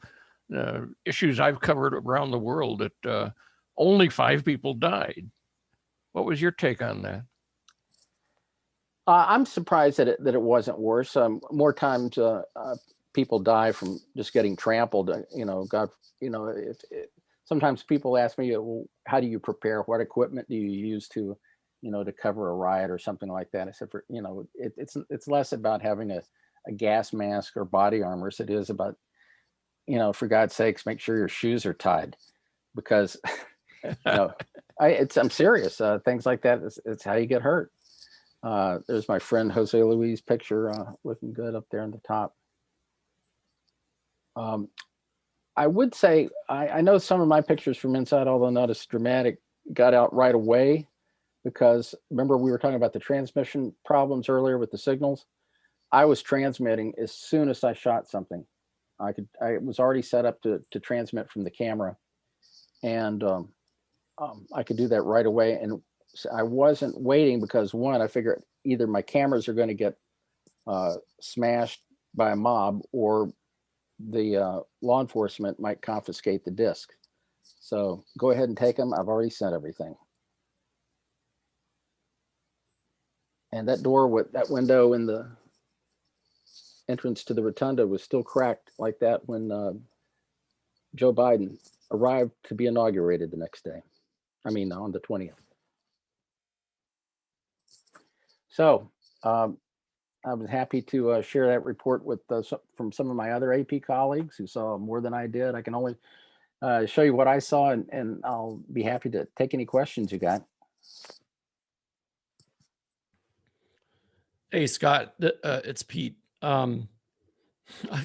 Speaker 8: issues I've covered around the world that only 5 people died. What was your take on that?
Speaker 2: I'm surprised that it wasn't worse. More times people die from just getting trampled. Sometimes people ask me, well, how do you prepare? What equipment do you use to cover a riot or something like that? I said, it's less about having a gas mask or body armor as it is about, for God's sakes, make sure your shoes are tied, because, I'm serious. Things like that, it's how you get hurt. There's my friend Jose Luis picture looking good up there on the top. I would say, I know some of my pictures from inside, although not as dramatic, got out right away, because remember we were talking about the transmission problems earlier with the signals. I was transmitting as soon as I shot something. I was already set up to transmit from the camera, and I could do that right away. And I wasn't waiting because, one, I figured either my cameras are going to get smashed by a mob, or the law enforcement might confiscate the disc. So go ahead and take them. I've already sent everything. And that door, that window in the entrance to the rotunda was still cracked like that when Joe Biden arrived to be inaugurated the next day. I mean, on the 20th. So I was happy to share that report with from some of my other AP colleagues who saw more than I did. I can only show you what I saw, and I'll be happy to take any questions you got.
Speaker 1: Hey, Scott, it's Pete. I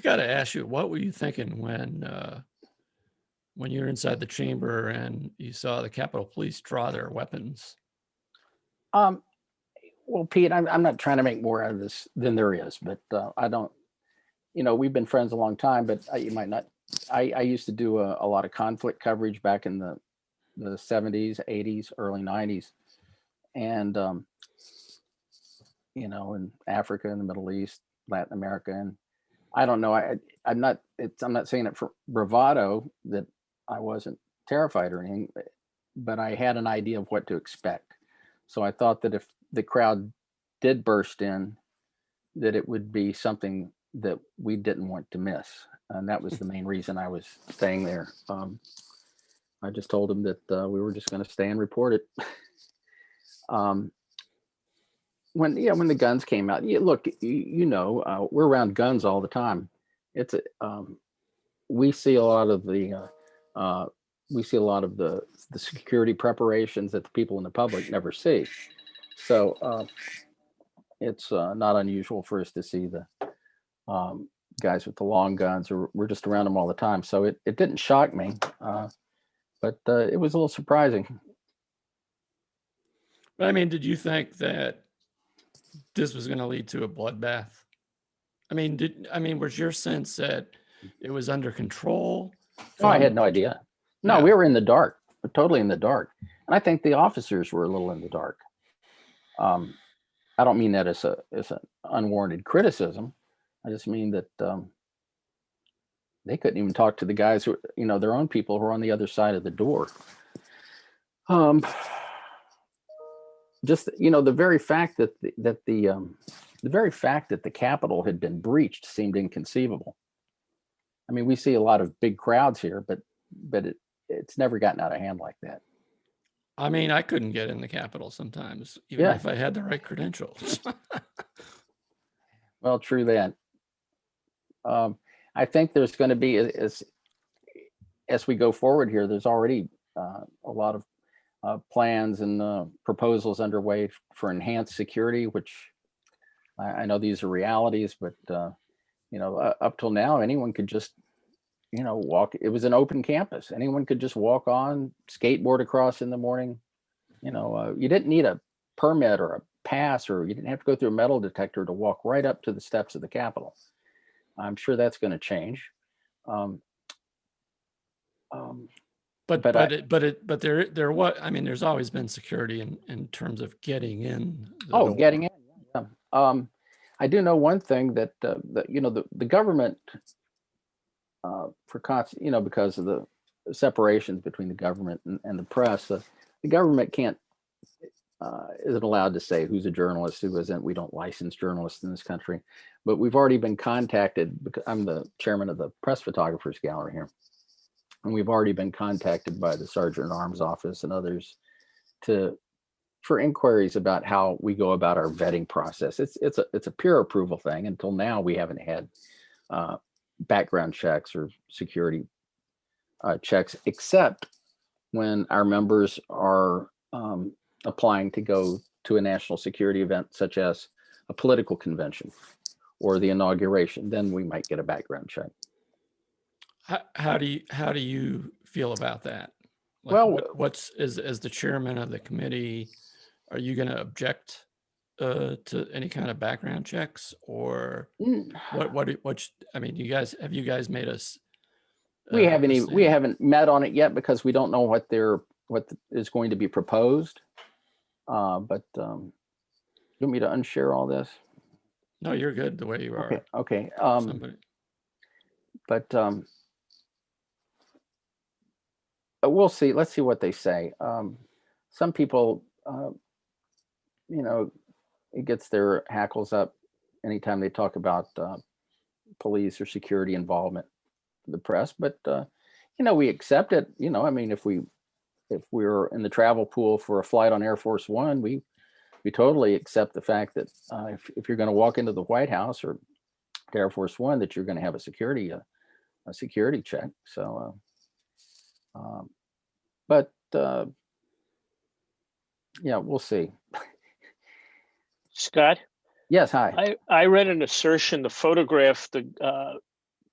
Speaker 1: got to ask you, what were you thinking when you were inside the chamber and you saw the Capitol Police draw their weapons?
Speaker 2: Well, Pete, I'm not trying to make more out of this than there is, but I don't, we've been friends a long time, but you might not. I used to do a lot of conflict coverage back in the 70s, 80s, early 90s. And, in Africa and the Middle East, Latin America. And I don't know, I'm not saying it for bravado that I wasn't terrified or anything, but I had an idea of what to expect. So I thought that if the crowd did burst in, that it would be something that we didn't want to miss. And that was the main reason I was staying there. I just told them that we were just going to stay and report it. When the guns came out, look, we're around guns all the time. It's we see a lot of the security preparations that the people in the public never see. So it's not unusual for us to see the guys with the long guns, or we're just around them all the time. So it didn't shock me, but it was a little surprising.
Speaker 1: I mean, did you think that this was going to lead to a bloodbath? I mean, was your sense that it was under control?
Speaker 2: No, I had no idea. No,
Speaker 1: Yeah.
Speaker 2: we were in the dark, totally in the dark. And I think the officers were a little in the dark. I don't mean that as an unwarranted criticism. I just mean that they couldn't even talk to the guys who, their own people who were on the other side of the door. Just, the very fact that the very fact that the Capitol had been breached seemed inconceivable. I mean, we see a lot of big crowds here, but it's never gotten out of hand like that.
Speaker 1: I mean, I couldn't get in the Capitol sometimes, even if I had the right credentials.
Speaker 2: Well, true that. I think there's going to be, as we go forward here, there's already a lot of plans and proposals underway for enhanced security, which I know these are realities, but up till now, anyone could just walk. It was an open campus. Anyone could just walk on, skateboard across in the morning. You didn't need a permit or a pass, or you didn't have to go through a metal detector to walk right up to the steps of the Capitol. I'm sure that's going to change.
Speaker 1: But there what I mean, there's always been security in terms of getting in.
Speaker 2: Getting in. Yeah. I do know one thing that the government, because of the separations between the government and the press, the government isn't allowed to say who's a journalist, who isn't. We don't license journalists in this country, but we've already been contacted. Because I'm the chairman of the Press Photographers Gallery here. And we've already been contacted by the Sergeant at Arms office and others for inquiries about how we go about our vetting process. It's a peer approval thing. Until now, we haven't had background checks or security checks, except when our members are applying to go to a national security event, such as a political convention or the inauguration. Then we might get a background check.
Speaker 1: How do you feel about that? Like,
Speaker 2: Well,
Speaker 1: as the chairman of the committee, are you going to object to any kind of background checks, or what? I mean, have you guys made us?
Speaker 2: We haven't met on it yet because we don't know what is going to be proposed. But you want me to unshare all this?
Speaker 1: No, you're good the way you are.
Speaker 2: Okay. But we'll see. Let's see what they say. Some people, it gets their hackles up anytime they talk about police or security involvement in the press. But we accept it. I mean, if we're in the travel pool for a flight on Air Force One, we we totally accept the fact that if you're going to walk into the White House or to Air Force One, that you're going to have a security check. So, but yeah, we'll see.
Speaker 9: Scott,
Speaker 2: Yes, hi.
Speaker 9: I read an assertion to photograph the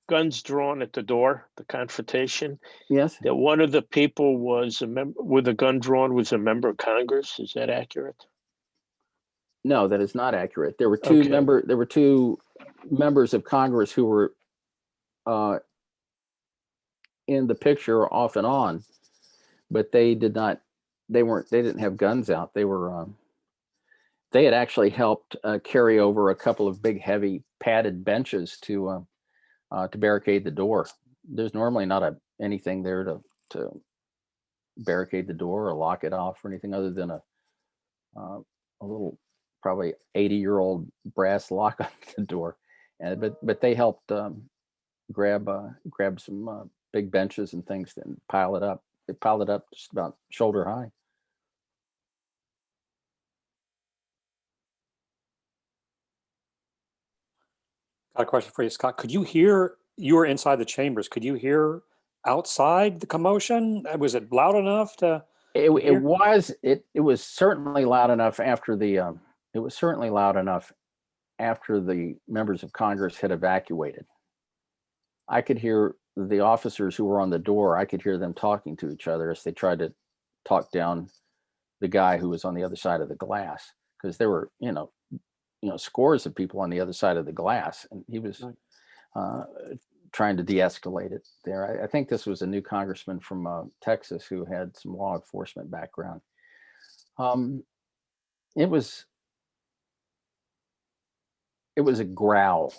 Speaker 9: guns drawn at the door, the confrontation,
Speaker 2: Yes.
Speaker 9: that one of the people was a member with a gun drawn was a member of Congress. Is that accurate?
Speaker 2: No, that is not accurate. There were two
Speaker 9: Okay.
Speaker 2: There were two members of Congress who were in the picture off and on, but they did not. They didn't have guns out. They were. They had actually helped carry over a couple of big, heavy padded benches to barricade the door. There's normally not anything there to barricade the door or lock it off or anything other than a little, probably 80-year-old brass lock on the door. And but they helped grab some big benches and things and pile it up. They piled it up just about shoulder high.
Speaker 10: Got a question for you, Scott. Could you hear, you were inside the chambers, could you hear outside the commotion? Was it loud enough to?
Speaker 2: It was certainly loud enough after the members of Congress had evacuated. I could hear the officers who were on the door. I could hear them talking to each other as they tried to talk down the guy who was on the other side of the glass, because there were scores of people on the other side of the glass, and he was trying to de-escalate it there. I think this was a new congressman from Texas who had some law enforcement background. It was a growl.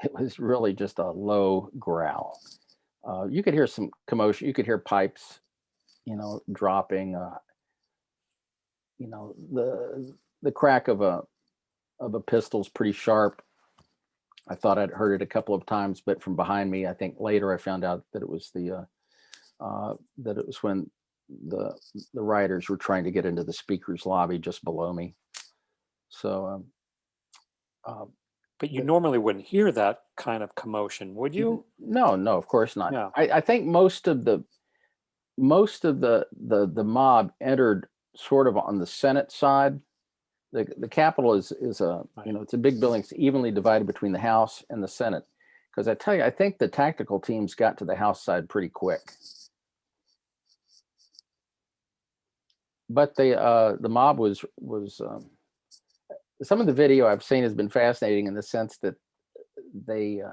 Speaker 2: It was really just a low growl. You could hear some commotion. You could hear pipes, dropping. The crack of a pistol's pretty sharp. I thought I'd heard it a couple of times, but from behind me, I think later I found out that it was when the rioters were trying to get into the speaker's lobby just below me. So,
Speaker 10: but you normally wouldn't hear that kind of commotion, would you?
Speaker 2: No, of course not.
Speaker 10: No.
Speaker 2: I think most of the mob entered sort of on the Senate side. The Capitol is it's a big building. It's evenly divided between the House and the Senate. Because I tell you, I think the tactical teams got to the House side pretty quick. But the mob was some of the video I've seen has been fascinating in the sense that they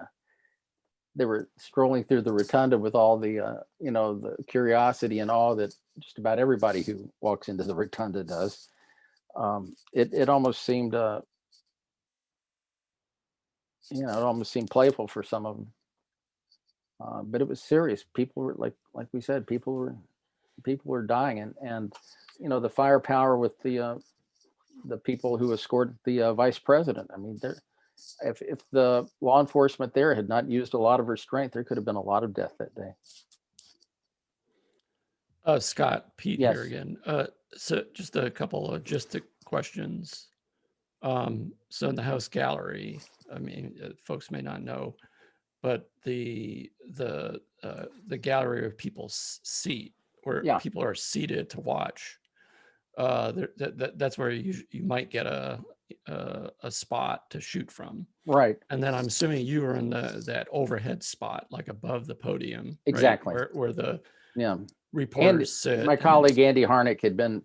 Speaker 2: were strolling through the rotunda with all the the curiosity and awe that just about everybody who walks into the rotunda does. It almost seemed it almost seemed playful for some of them, but it was serious. People were like we said, people were dying, and the firepower with the people who escorted the vice president. I mean, if the law enforcement there had not used a lot of restraint, there could have been a lot of death that day.
Speaker 1: Scott, Pete
Speaker 2: Yes.
Speaker 1: here again. So just a couple of logistic questions. So in the House gallery, I mean, folks may not know, but the gallery of people's seat, where people are seated to watch, that's where you might get a spot to shoot from.
Speaker 2: Right.
Speaker 1: And then I'm assuming you were in that overhead spot, like above the podium.
Speaker 2: Exactly.
Speaker 1: Right? Where the
Speaker 2: And
Speaker 1: reporters sit.
Speaker 2: my colleague Andy Harnick had been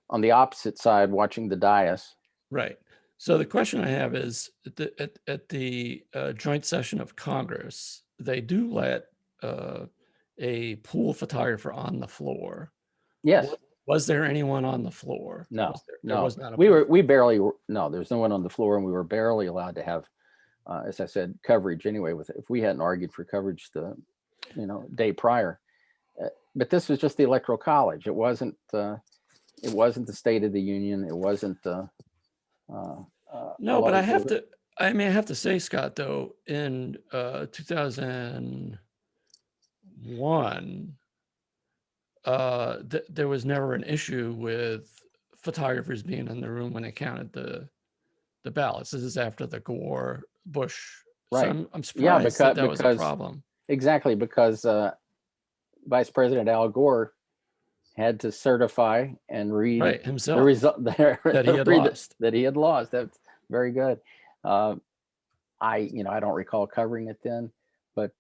Speaker 2: on the opposite side watching the dais.
Speaker 1: Right. So the question I have is, at the joint session of Congress, they do let a pool photographer on the floor.
Speaker 2: Yes.
Speaker 1: Was there anyone on the floor?
Speaker 2: No,
Speaker 1: there was not.
Speaker 2: We barely. No, there's no one on the floor, and we were barely allowed to have, as I said, coverage anyway. If we hadn't argued for coverage the, day prior, but this was just the Electoral College. It wasn't the State of the Union. It wasn't.
Speaker 1: No, but I have to say, Scott, though, in 2001, there was never an issue with photographers being in the room when they counted the ballots. This is after the Gore Bush.
Speaker 2: Right.
Speaker 1: So I'm
Speaker 2: Yeah,
Speaker 1: surprised that was a problem.
Speaker 2: Exactly, because Vice President Al Gore had to certify and read
Speaker 1: himself
Speaker 2: the result
Speaker 1: that he had lost.
Speaker 2: That he had lost. That's very good. I don't recall covering it then, but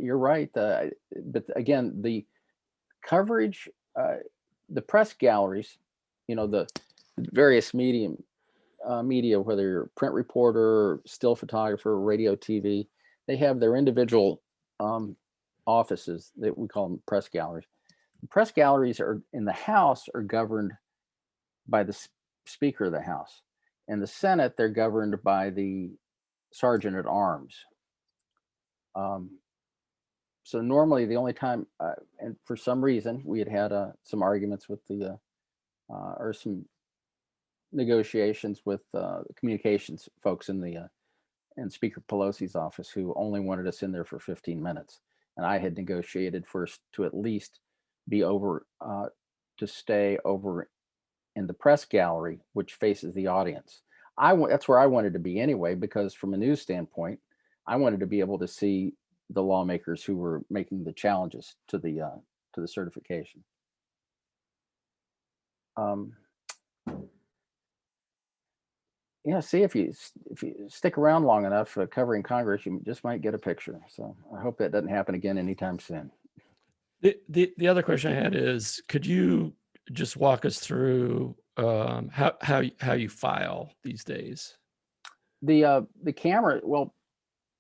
Speaker 2: you're right. But again, the coverage, the press galleries, the various media, whether you're a print reporter, still photographer, radio, TV, they have their individual offices that we call them press galleries. The press galleries are in the House are governed by the Speaker of the House. In the Senate, they're governed by the Sergeant at Arms. So normally the only time, and for some reason, we had some arguments with the, or some negotiations with the communications folks in Speaker Pelosi's office, who only wanted us in there for 15 minutes. And I had negotiated first to at least be over, to stay over in the press gallery, which faces the audience. That's where I wanted to be anyway, because from a news standpoint, I wanted to be able to see the lawmakers who were making the challenges to the certification. Yeah, see, if you stick around long enough covering Congress, you just might get a picture. So I hope that doesn't happen again anytime soon.
Speaker 1: The other question I had is, could you just walk us through how you file these days?
Speaker 2: The camera, well,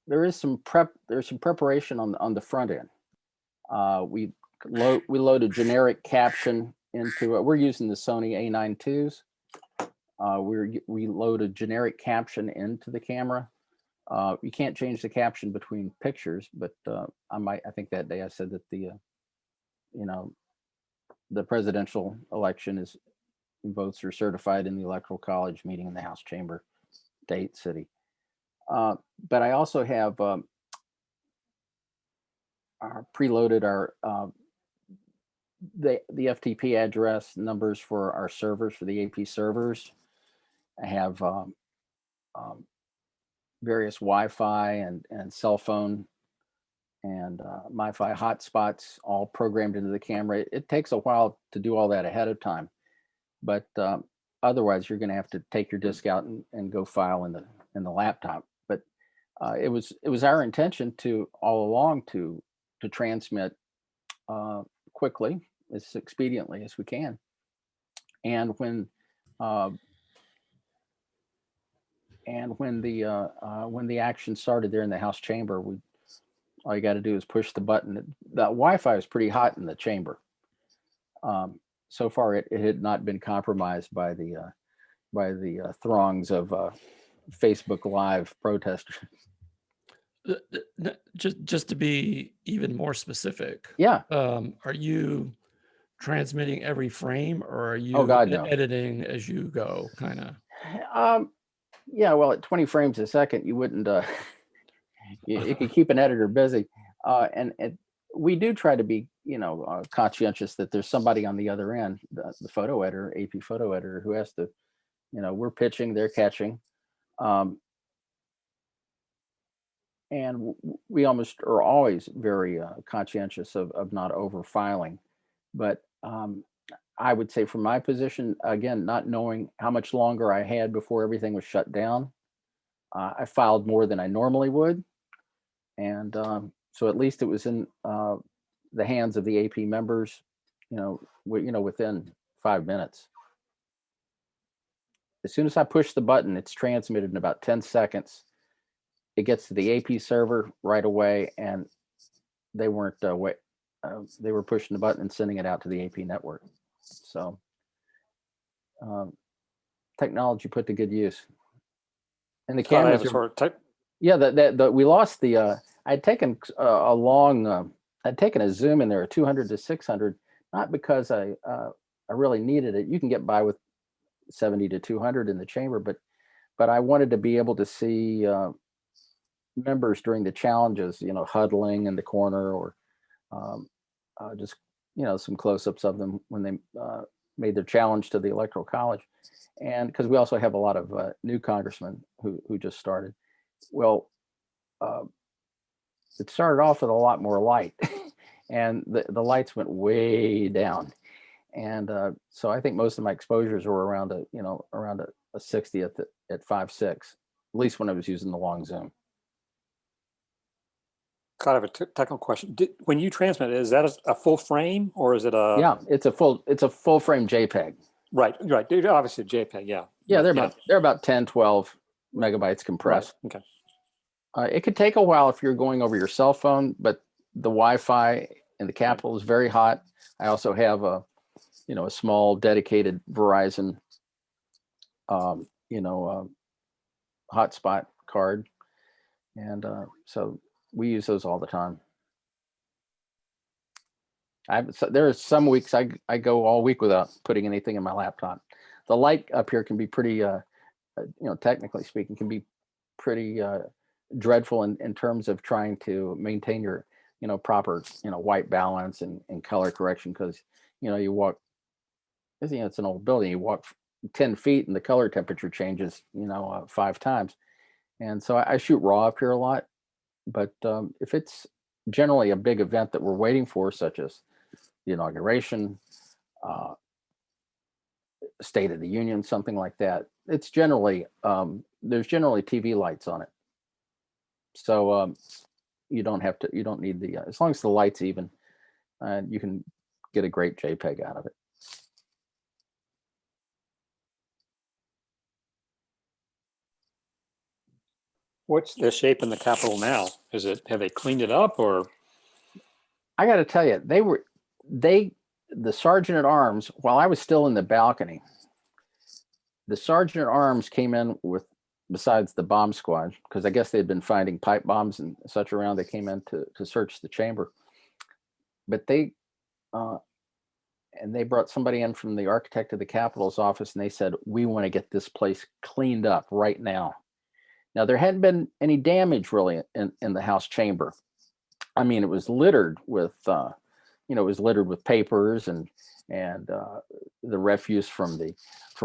Speaker 2: there's some preparation on the front end. We load a generic caption into it. We're using the Sony A9 IIs. We load a generic caption into the camera. You can't change the caption between pictures, but I think that day I said that the presidential election votes are certified in the Electoral College meeting in the House chamber, date, city. But I also have preloaded the FTP address numbers for our servers, for the AP servers. I have various Wi-Fi and cell phone and MiFi hotspots all programmed into the camera. It takes a while to do all that ahead of time, but otherwise you're going to have to take your disk out and go file in the laptop. But it was our intention all along to transmit quickly, as expediently as we can. And when the action started there in the House chamber, all you got to do is push the button. The Wi-Fi is pretty hot in the chamber. So far, it had not been compromised by the throngs of Facebook Live protesters.
Speaker 1: Just to be even more specific.
Speaker 2: Yeah.
Speaker 1: Are you transmitting every frame, or are you editing as you go, kind of?
Speaker 2: Yeah, well, at 20 frames a second, you wouldn't. You could keep an editor busy, and we do try to be, conscientious that there's somebody on the other end, the photo editor, AP photo editor, who has to, we're pitching, they're catching, and we almost are always very conscientious of not over filing, but I would say from my position, again, not knowing how much longer I had before everything was shut down, I filed more than I normally would. And so at least it was in the hands of the AP members, within 5 minutes. As soon as I push the button, it's transmitted in about 10 seconds. It gets to the AP server right away, and they weren't they were pushing the button and sending it out to the AP network. So technology put to good use. And the cameras we lost the I'd taken I'd taken a zoom in there, 200 to 600, not because I really needed it. You can get by with 70 to 200 in the chamber, but I wanted to be able to see members during the challenges, huddling in the corner, or just some close-ups of them when they made their challenge to the Electoral College. And because we also have a lot of new congressmen who just started. Well, it started off with a lot more light and the lights went way down. And so I think most of my exposures were around a 60 at 5.6, at least when I was using the long zoom.
Speaker 10: Kind of a technical question. When you transmit, is that a full frame or is it a?
Speaker 2: Yeah, it's a full frame JPEG.
Speaker 10: Right. Obviously JPEG. Yeah.
Speaker 2: Yeah, they're about 10, 12 megabytes compressed.
Speaker 10: Right. Okay.
Speaker 2: It could take a while if you're going over your cell phone, but the Wi-Fi in the Capitol is very hot. I also have a small dedicated Verizon, hotspot card, and so we use those all the time. There are some weeks I go all week without putting anything in my laptop. The light up here can be pretty, technically speaking, can be pretty dreadful in terms of trying to maintain your, proper, white balance and color correction, because, you walk, it's an old building, you walk 10 feet and the color temperature changes, 5 times. And so I shoot raw up here a lot. But if it's generally a big event that we're waiting for, such as the inauguration, State of the Union, something like that, it's generally, there's generally TV lights on it. So you don't need the, as long as the light's even, you can get a great JPEG out of it.
Speaker 10: What's the shape in the Capitol now? Have they cleaned it up or?
Speaker 2: I got to tell you, the sergeant at arms, while I was still in the balcony, the sergeant at arms came in with, besides the bomb squad, because I guess they'd been finding pipe bombs and such around, they came in to search the chamber. But they brought somebody in from the architect of the Capitol's office, and they said, we want to get this place cleaned up right now. Now, there hadn't been any damage really in the House chamber. I mean, it was littered with, papers and the refuse from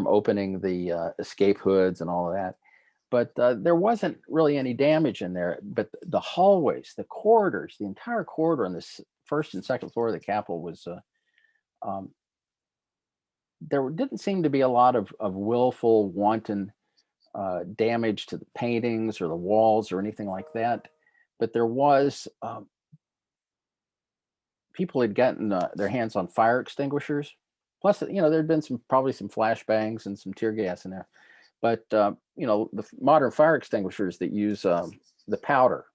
Speaker 2: opening the escape hoods and all of that. But there wasn't really any damage in there. But the hallways, the corridors, the entire corridor on this first and second floor of the Capitol was, there didn't seem to be a lot of willful, wanton damage to the paintings or the walls or anything like that. But there was, people had gotten their hands on fire extinguishers. Plus, there'd been probably some flashbangs and some tear gas in there. But, the modern fire extinguishers that use the powder,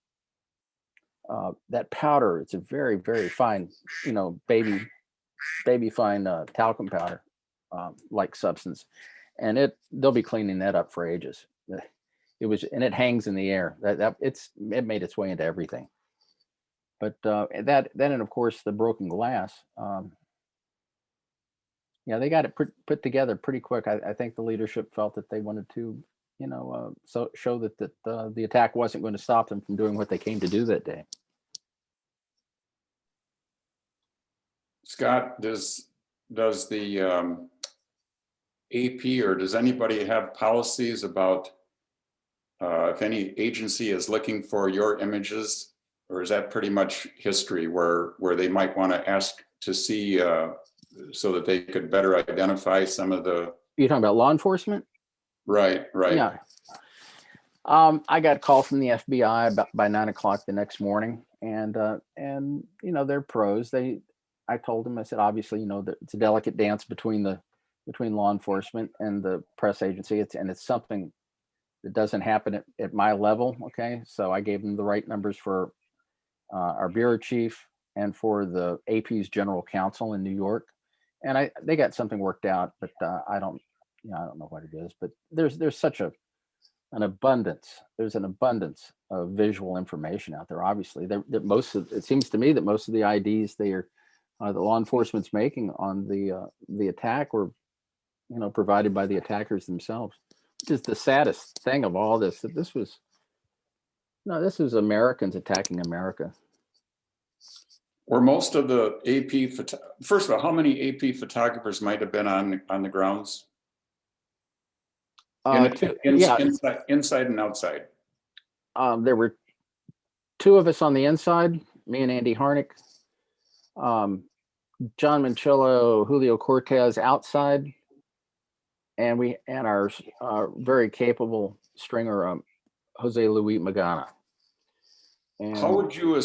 Speaker 2: that powder, it's a very, very fine, baby fine talcum powder like substance. And they'll be cleaning that up for ages. And it hangs in the air. It made its way into everything. But then, and of course, the broken glass. They got it put together pretty quick. I think the leadership felt that they wanted to, show that the attack wasn't going to stop them from doing what they came to do that day.
Speaker 11: Scott, does the AP or does anybody have policies about if any agency is looking for your images, or is that pretty much history where they might want to ask to see so that they could better identify some of the?
Speaker 2: You're talking about law enforcement?
Speaker 11: Right.
Speaker 2: Yeah. I got a call from the FBI about by 9 o'clock the next morning, and they're pros. I told them, I said, obviously, that it's a delicate dance between law enforcement and the press agency. It's something that doesn't happen at my level. Okay. So I gave them the right numbers for our bureau chief and for the AP's general counsel in New York. And they got something worked out, but I don't know what it is, but there's such an abundance. There's an abundance of visual information out there. Obviously it seems to me that most of the IDs the law enforcement's making on the attack were, provided by the attackers themselves, which is the saddest thing of all this, that this was Americans attacking America.
Speaker 11: Were most of the first of all, how many AP photographers might have been on the grounds?
Speaker 2: Yeah,
Speaker 11: Inside and outside.
Speaker 2: there were two of us on the inside, me and Andy Harnick. John Manchillo, Julio Cortez outside, and our very capable stringer, Jose Luis Magana. And
Speaker 11: How would you,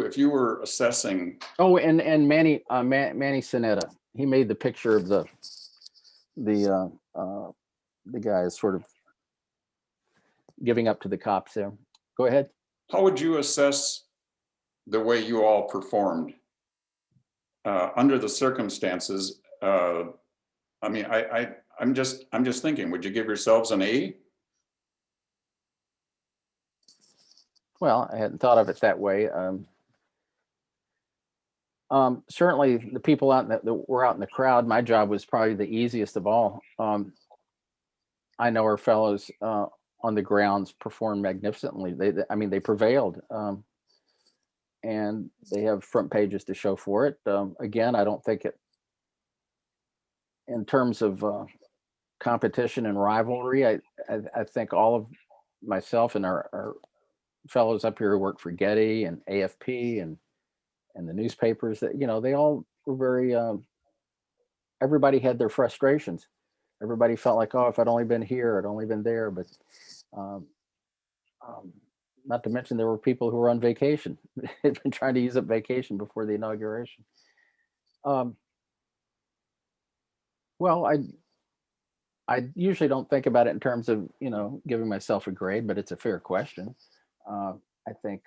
Speaker 11: if you were assessing?
Speaker 2: Oh, and Manny Sinetta, he made the picture of the guy sort of giving up to the cops there. Go ahead.
Speaker 11: How would you assess the way you all performed under the circumstances? I mean, I'm just thinking, would you give yourselves an A?
Speaker 2: Well, I hadn't thought of it that way. Certainly, the people that were out in the crowd, my job was probably the easiest of all. I know our fellows on the grounds performed magnificently. They prevailed, and they have front pages to show for it. Again, I don't think it, in terms of competition and rivalry, I think all of myself and our fellows up here who work for Getty and AFP and the newspapers, that they all were very. Everybody had their frustrations. Everybody felt like, oh, if I'd only been here, I'd only been there. But not to mention there were people who were on vacation. They'd been trying to use up vacation before the inauguration. Well, I usually don't think about it in terms of giving myself a grade, but it's a fair question. I think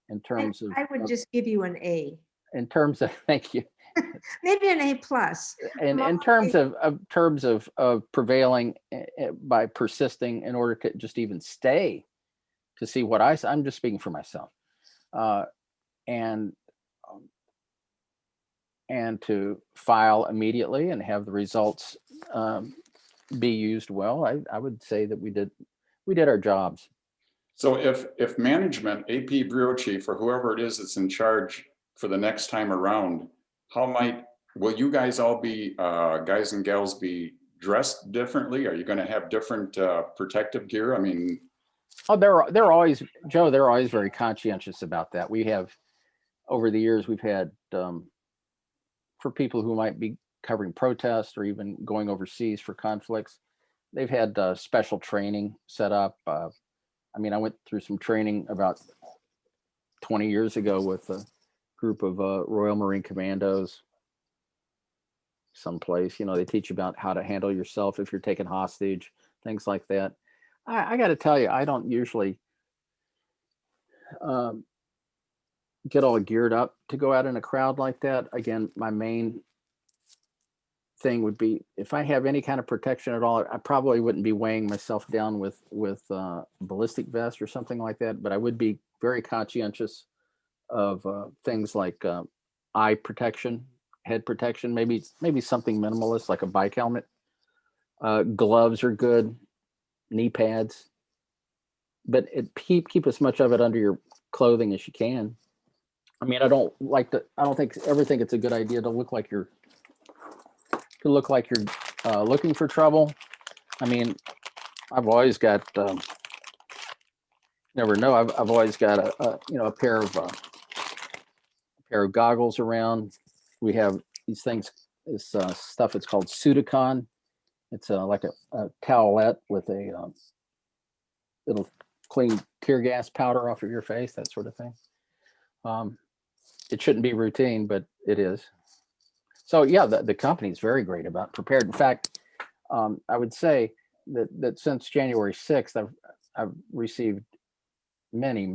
Speaker 2: in terms of,
Speaker 12: I would just give you an A.
Speaker 2: In terms of, thank you.
Speaker 12: Maybe an A plus.
Speaker 2: And in terms of prevailing by persisting in order to just even stay to see what I'm just speaking for myself, and to file immediately and have the results be used well. I would say that we did our jobs.
Speaker 11: So if management, AP bureau chief, or whoever it is that's in charge for the next time around, will you guys all be, guys and gals, be dressed differently? Are you going to have different protective gear? I mean,
Speaker 2: oh, they're always, Joe, they're always very conscientious about that. We have, over the years, we've had, for people who might be covering protests or even going overseas for conflicts, they've had special training set up. I mean, I went through some training about 20 years ago with a group of Royal Marine Commandos someplace. They teach you about how to handle yourself if you're taken hostage, things like that. I got to tell you, I don't usually get all geared up to go out in a crowd like that. Again, my main thing would be, if I have any kind of protection at all, I probably wouldn't be weighing myself down with ballistic vest or something like that, but I would be very conscientious of things like eye protection, head protection, maybe something minimalist like a bike helmet. Gloves are good, knee pads, but keep as much of it under your clothing as you can. I mean, I don't ever think it's a good idea to look like you're looking for trouble. I mean, I've always got, never know. I've always got a pair of goggles around. We have these things, this stuff. It's called Sudicon. It's like a towelette with it'll clean tear gas powder off of your face, that sort of thing. It shouldn't be routine, but it is. So yeah, the company is very great about prepared. In fact, I would say that since January 6th, I've received many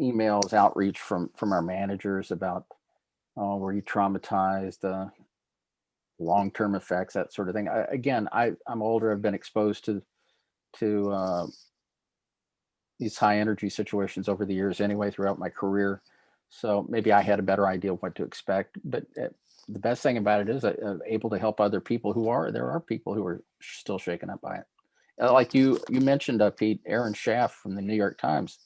Speaker 2: emails, outreach from our managers about were you traumatized, long-term effects, that sort of thing. I'm older. I've been exposed to these high energy situations over the years anyway, throughout my career. So maybe I had a better idea of what to expect, but the best thing about it is I'm able to help other people there are people who are still shaken up by it. Like you mentioned, Pete, Aaron Schaff from the New York Times.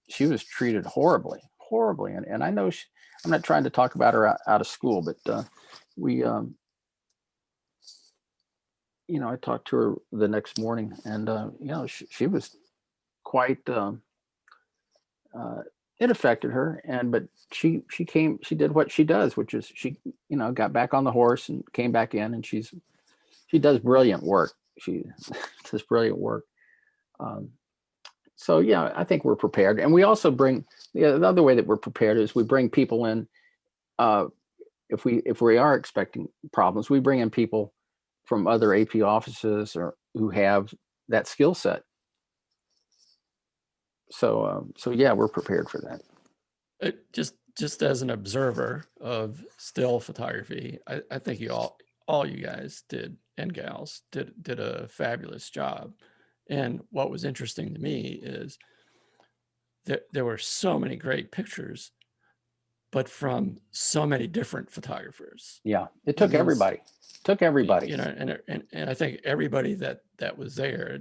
Speaker 2: she was treated horribly, horribly. And I know I'm not trying to talk about her out of school, but we, you know, I talked to her the next morning, and you know, she was quite. It affected her, but she did what she does, which is she, you know, got back on the horse and came back in, and she does brilliant work. She does brilliant work. So yeah, I think we're prepared, and we also bring the other way that we're prepared is we bring people in. If we are expecting problems, we bring in people from other AP offices or who have that skill set. So yeah, we're prepared for that.
Speaker 1: Just as an observer of still photography, I think all you guys did and gals did a fabulous job. And what was interesting to me is that there were so many great pictures, but from so many different photographers.
Speaker 2: Yeah, it took everybody. Took everybody.
Speaker 1: You know, and I think everybody that was there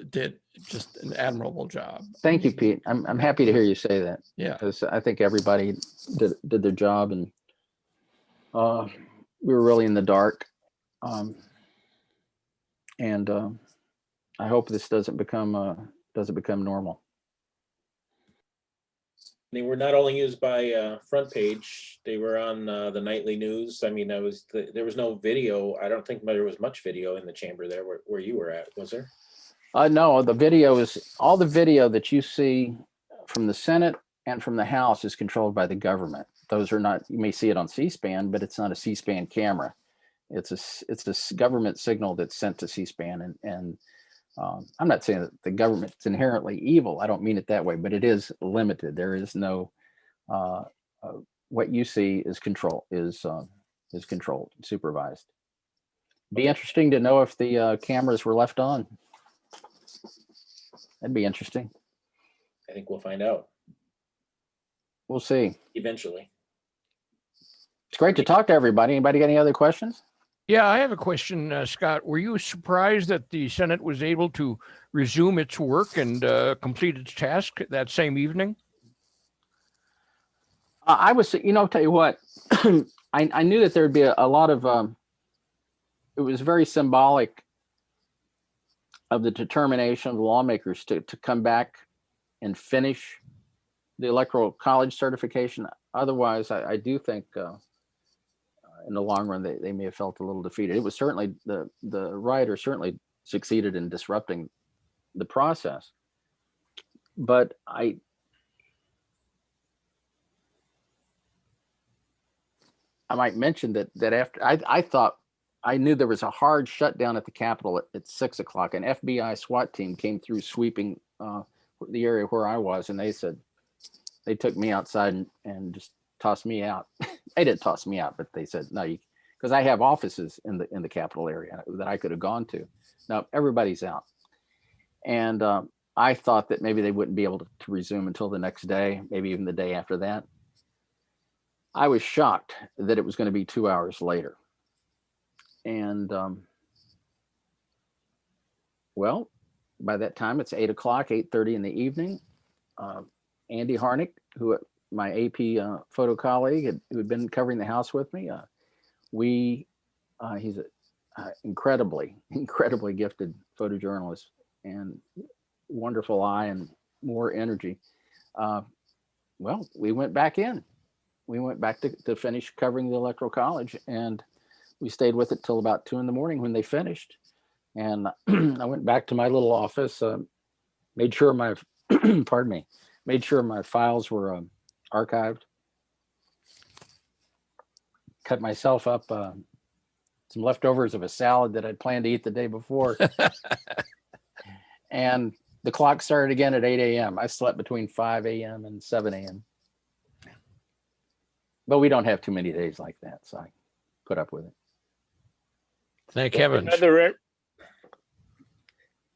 Speaker 1: did just an admirable job.
Speaker 2: Thank you, Pete. I'm happy to hear you say that.
Speaker 1: Yeah,
Speaker 2: because I think everybody did their job, and we were really in the dark. And I hope this doesn't become normal.
Speaker 5: They were not only used by Front Page, they were on the nightly news. I mean, there was no video. I don't think there was much video in the chamber there where you were at, was there?
Speaker 2: No, the video is all the video that you see from the Senate and from the House is controlled by the government. Those are not, you may see it on C-SPAN, but it's not a C-SPAN camera. It's a government signal that's sent to C-SPAN, and I'm not saying that the government's inherently evil. I don't mean it that way, but it is limited. There is no what you see is controlled, supervised. Be interesting to know if the cameras were left on. That'd be interesting.
Speaker 5: I think we'll find out.
Speaker 2: We'll see.
Speaker 5: Eventually.
Speaker 2: It's great to talk to everybody. Anybody got any other questions?
Speaker 8: Yeah, I have a question, Scott. Were you surprised that the Senate was able to resume its work and complete its task that same evening?
Speaker 2: I was, you know, I'll tell you what, I knew that there'd be a lot of, it was very symbolic of the determination of the lawmakers to come back and finish the Electoral College certification. Otherwise, I do think in the long run, they may have felt a little defeated. It was certainly, the rioters certainly succeeded in disrupting the process. But I might mention that after I thought, I knew there was a hard shutdown at the Capitol at 6 o'clock. An FBI SWAT team came through sweeping the area where I was, and they said, they took me outside and just tossed me out. They didn't toss me out, but they said, no, because I have offices in the Capitol area that I could have gone to. No, everybody's out. And I thought that maybe they wouldn't be able to resume until the next day, maybe even the day after that. I was shocked that it was going to be 2 hours later. And well, by that time it's 8 o'clock, 8:30 in the evening. Andy Harnick, who my AP photo colleague who had been covering the House with me, he's an incredibly gifted photojournalist and wonderful eye and more energy. Well, we went back in. We went back to finish covering the Electoral College, and we stayed with it till about 2 a.m. when they finished. And I went back to my little office, made sure my, pardon me, made sure my files were archived, cut myself up some leftovers of a salad that I'd planned to eat the day before. And the clock started again at 8 a.m. I slept between 5 a.m. and 7 a.m. But we don't have too many days like that, so I put up with it.
Speaker 8: Thank heavens.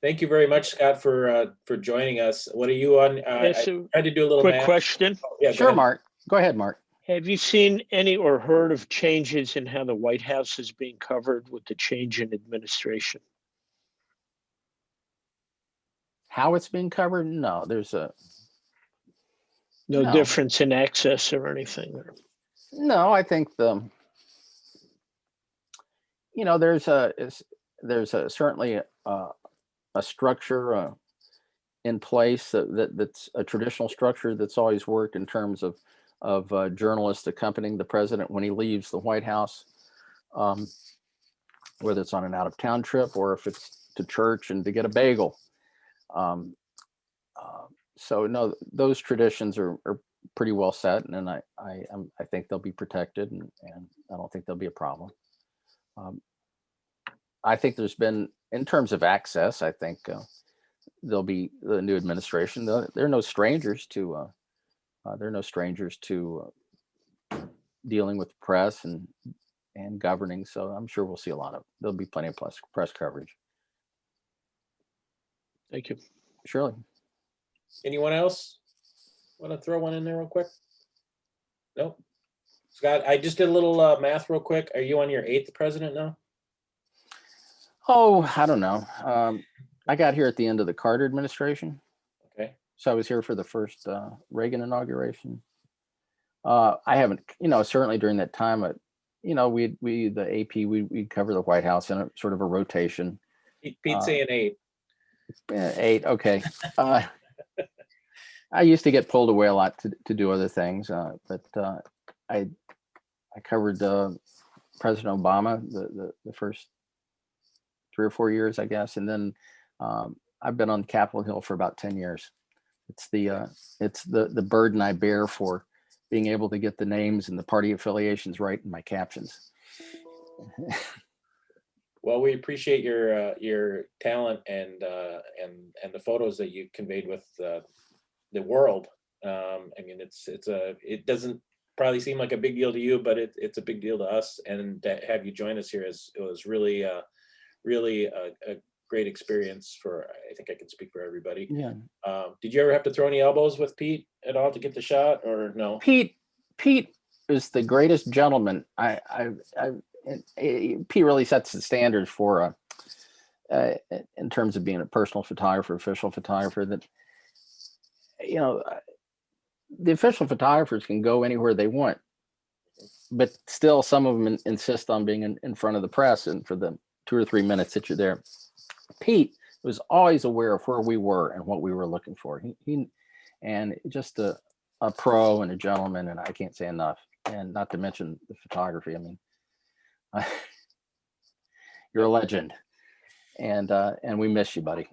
Speaker 5: Thank you very much, Scott, for joining us. What are you on? I tried to do a little
Speaker 9: quick
Speaker 5: math.
Speaker 9: question.
Speaker 5: Oh, yeah,
Speaker 2: Sure, Mark. Go ahead, Mark.
Speaker 9: Have you seen any or heard of changes in how the White House is being covered with the change in administration?
Speaker 2: How it's being covered? No, there's
Speaker 9: No
Speaker 2: No.
Speaker 9: difference in access or anything.
Speaker 2: No, I think there's certainly a structure in place that's a traditional structure that's always worked in terms of journalists accompanying the president when he leaves the White House, whether it's on an out-of-town trip or if it's to church and to get a bagel. So no, those traditions are pretty well set, and I think they'll be protected, and I don't think there'll be a problem. I think there's been, in terms of access, I think there'll be the new administration. They're no strangers to dealing with the press and governing. So I'm sure we'll see there'll be plenty of press coverage.
Speaker 9: Thank you.
Speaker 2: Surely.
Speaker 5: Anyone else want to throw one in there real quick? Nope. Scott, I just did a little math real quick. Are you on your 8th president now?
Speaker 2: Oh, I don't know. I got here at the end of the Carter administration.
Speaker 5: Okay.
Speaker 2: So I was here for the first Reagan inauguration. I haven't, certainly during that time, the AP, we'd cover the White House in a sort of a rotation.
Speaker 5: Pete's saying 8.
Speaker 2: 8, okay. I used to get pulled away a lot to do other things, but I covered President Obama the first 3 or 4 years, I guess, and then I've been on Capitol Hill for about 10 years. It's the burden I bear for being able to get the names and the party affiliations right in my captions.
Speaker 5: Well, we appreciate your talent and the photos that you conveyed with the world. I mean, it doesn't probably seem like a big deal to you, but it's a big deal to us. And to have you join us here it was really a great experience I think I can speak for everybody.
Speaker 2: Yeah.
Speaker 5: Did you ever have to throw any elbows with Pete at all to get the shot, or no?
Speaker 2: Pete is the greatest gentleman. Pete really sets the standards for in terms of being a personal photographer, official photographer, that the official photographers can go anywhere they want, but still some of them insist on being in front of the press and for the 2 or 3 minutes that you're there. Pete was always aware of where we were and what we were looking for. He and just a pro and a gentleman, and I can't say enough. And not to mention the photography. I mean, you're a legend, and we miss you, buddy.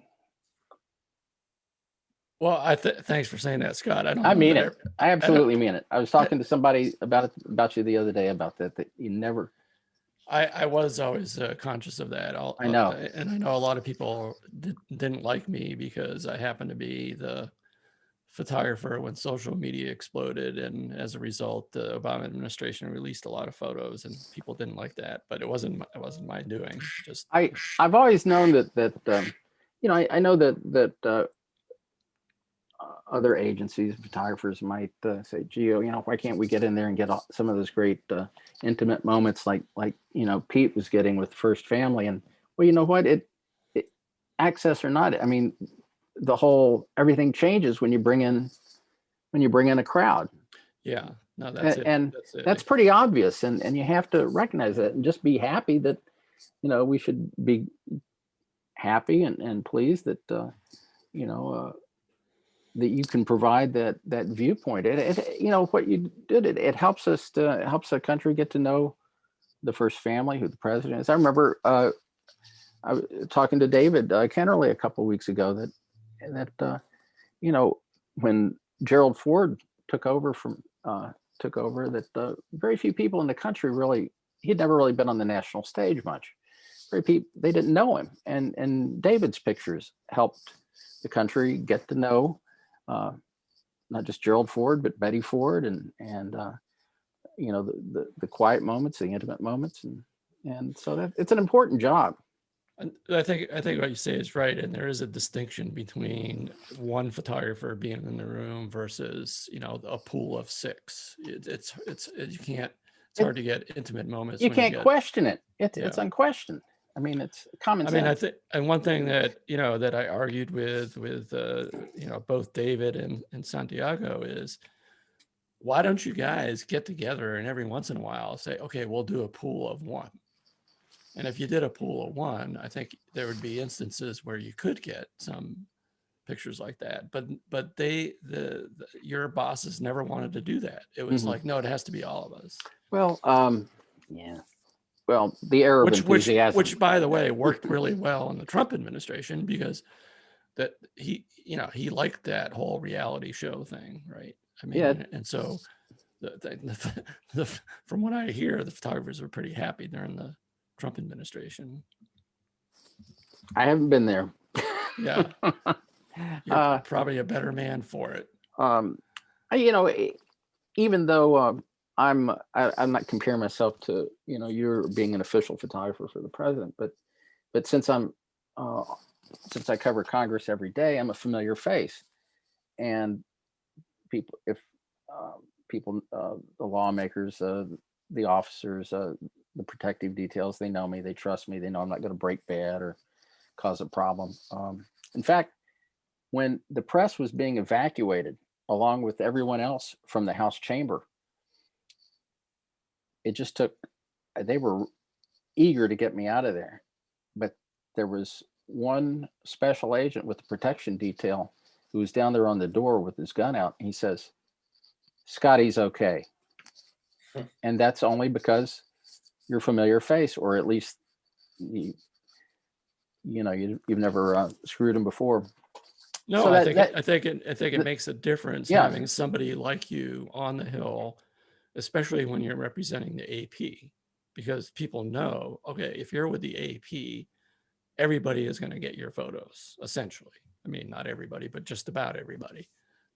Speaker 1: Well, thanks for saying that, Scott.
Speaker 2: I mean it. I absolutely mean it. I was talking to somebody about you the other day about that you never.
Speaker 1: I was always conscious of that.
Speaker 2: I know.
Speaker 1: And I know a lot of people didn't like me because I happened to be the photographer when social media exploded. And as a result, the Obama administration released a lot of photos and people didn't like that, but it wasn't my doing. Just
Speaker 2: I've always known that I know that other agencies, photographers might say, gee, why can't we get in there and get some of those great intimate moments like Pete was getting with First Family? And well, you know what, it access or not, I mean, everything changes when you bring in a crowd.
Speaker 1: Yeah, no, that's it.
Speaker 2: And
Speaker 1: that's
Speaker 2: pretty obvious, and you have to recognize that and just be happy that we should be happy and pleased that that you can provide that viewpoint. What you did, it helps helps a country get to know the First Family, who the president is. I remember I was talking to David Kennerly a couple of weeks ago that when Gerald Ford took over, that very few people in the country he'd never really been on the national stage much. They didn't know him, and David's pictures helped the country get to know not just Gerald Ford, but Betty Ford, and the quiet moments, the intimate moments, and so that it's an important job.
Speaker 1: I think what you say is right, and there is a distinction between one photographer being in the room versus a pool of 6. It's hard to get intimate moments.
Speaker 2: You can't question it. It's unquestioned. I mean, it's common sense.
Speaker 1: I mean, and one thing that that I argued with both David and Santiago is why don't you guys get together and every once in a while say, okay, we'll do a pool of one. And if you did a pool of one, I think there would be instances where you could get some pictures like that. But your bosses never wanted to do that. It was like, no, it has to be all of us.
Speaker 2: Well, yeah. Well, the air of enthusiasm.
Speaker 1: Which, by the way, worked really well in the Trump administration because that he liked that whole reality show thing, right? I mean,
Speaker 2: Yeah.
Speaker 1: and so from what I hear, the photographers were pretty happy during the Trump administration.
Speaker 2: I haven't been there.
Speaker 1: Yeah. You're probably a better man for it.
Speaker 2: Even though I'm not comparing myself to, you're being an official photographer for the president, but since I cover Congress every day, I'm a familiar face, and people, the lawmakers, the officers, the protective details, they know me, they trust me, they know I'm not going to break bad or cause a problem. In fact, when the press was being evacuated along with everyone else from the House chamber, it just took, they were eager to get me out of there. But there was one special agent with the protection detail who was down there on the door with his gun out. And he says, Scotty's okay. And that's only because you're a familiar face, or at least you've never screwed him before.
Speaker 1: No,
Speaker 2: So
Speaker 1: I think it makes a difference having somebody like you on the Hill, especially when you're representing the AP, because people know, okay, if you're with the AP, everybody is going to get your photos, essentially. I mean, not everybody, but just about everybody.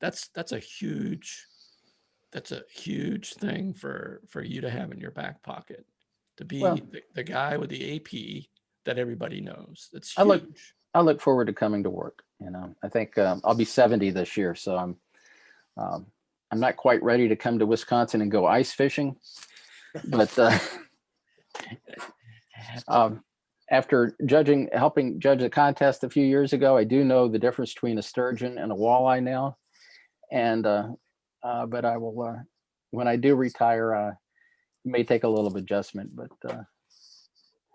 Speaker 1: That's a huge thing for you to have in your back pocket, to be the guy with the AP that everybody knows. It's huge.
Speaker 2: I look forward to coming to work. I think I'll be 70 this year, so I'm not quite ready to come to Wisconsin and go ice fishing, but after helping judge a contest a few years ago, I do know the difference between a sturgeon and a walleye now, and but I will when I do retire, it may take a little adjustment, but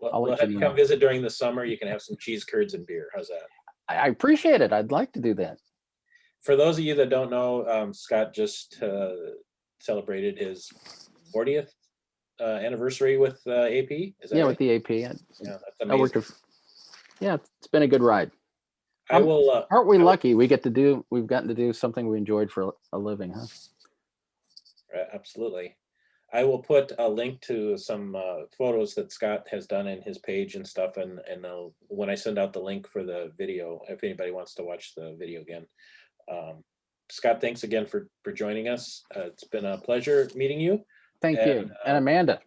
Speaker 5: we'll have you come visit during the summer. You can have some cheese curds and beer. How's that?
Speaker 2: I appreciate it. I'd like to do that.
Speaker 5: For those of you that don't know, Scott just celebrated his 40th anniversary with AP. Is that right?
Speaker 2: With the AP.
Speaker 5: Yeah, that's amazing.
Speaker 2: It's been a good ride.
Speaker 5: I will.
Speaker 2: Aren't we lucky? We've gotten to do something we enjoyed for a living, huh?
Speaker 5: Absolutely. I will put a link to some photos that Scott has done in his page and stuff, and when I send out the link for the video, if anybody wants to watch the video again. Scott, thanks again for joining us. It's been a pleasure meeting you.
Speaker 2: Thank you. And Amanda.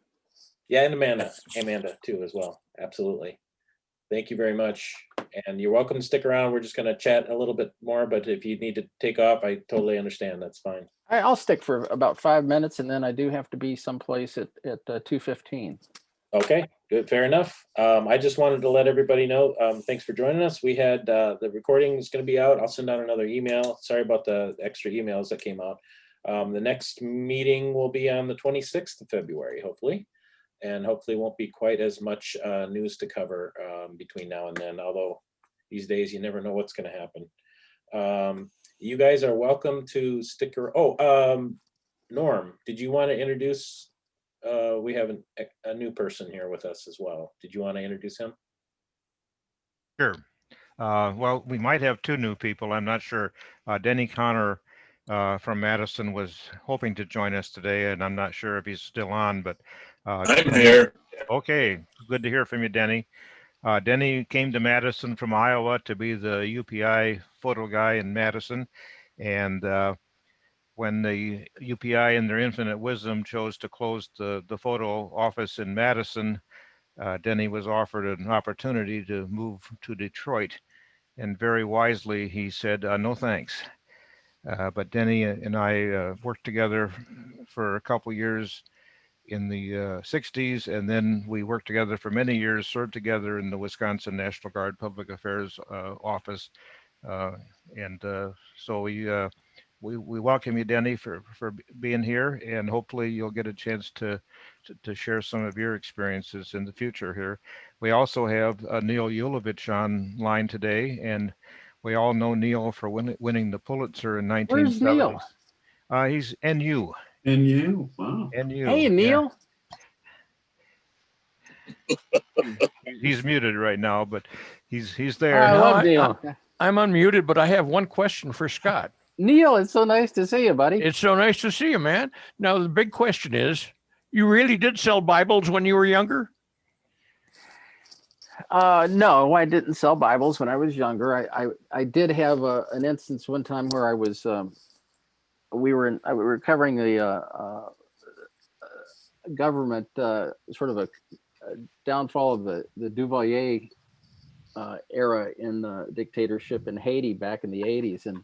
Speaker 5: Yeah, and Amanda too as well. Absolutely. Thank you very much. And you're welcome to stick around. We're just going to chat a little bit more, but if you need to take off, I totally understand. That's fine.
Speaker 2: I'll stick for about 5 minutes, and then I do have to be someplace at 2:15.
Speaker 5: Okay, good. Fair enough. I just wanted to let everybody know, thanks for joining us. We had the recording is going to be out. I'll send out another email. Sorry about the extra emails that came out. The next meeting will be on the 26th of February, hopefully. And hopefully won't be quite as much news to cover between now and then, although these days you never know what's going to happen. You guys are welcome to stick around. Norm, did you want to introduce, we have a new person here with us as well. Did you want to introduce him?
Speaker 13: Sure. Well, we might have two new people. I'm not sure. Denny Connor from Madison was hoping to join us today, and I'm not sure if he's still on, but
Speaker 14: I'm here.
Speaker 13: Okay, good to hear from you, Denny. Denny came to Madison from Iowa to be the UPI photo guy in Madison, and when the UPI in their infinite wisdom chose to close the photo office in Madison, Denny was offered an opportunity to move to Detroit, and very wisely he said, no thanks. But Denny and I worked together for a couple years in the 60s, and then we worked together for many years, served together in the Wisconsin National Guard Public Affairs Office. So we we welcome you, Denny, for being here, and hopefully you'll get a chance to share some of your experiences in the future here. We also have Neil Yulovich online today, and we all know Neil for winning the Pulitzer in 1970.
Speaker 2: Where's Neil?
Speaker 13: He's NU.
Speaker 14: NU, wow.
Speaker 13: NU.
Speaker 2: Hey, Neil.
Speaker 13: He's muted right now, but he's there.
Speaker 2: I love Neil.
Speaker 8: I'm unmuted, but I have one question for Scott.
Speaker 2: Neil, it's so nice to see you, buddy.
Speaker 8: It's so nice to see you, man. Now, the big question is, you really did sell Bibles when you were younger?
Speaker 2: No, I didn't sell Bibles when I was younger. I did have an instance one time where I was we were covering the government sort of a downfall of the Duvalier era in the dictatorship in Haiti back in the 80s, and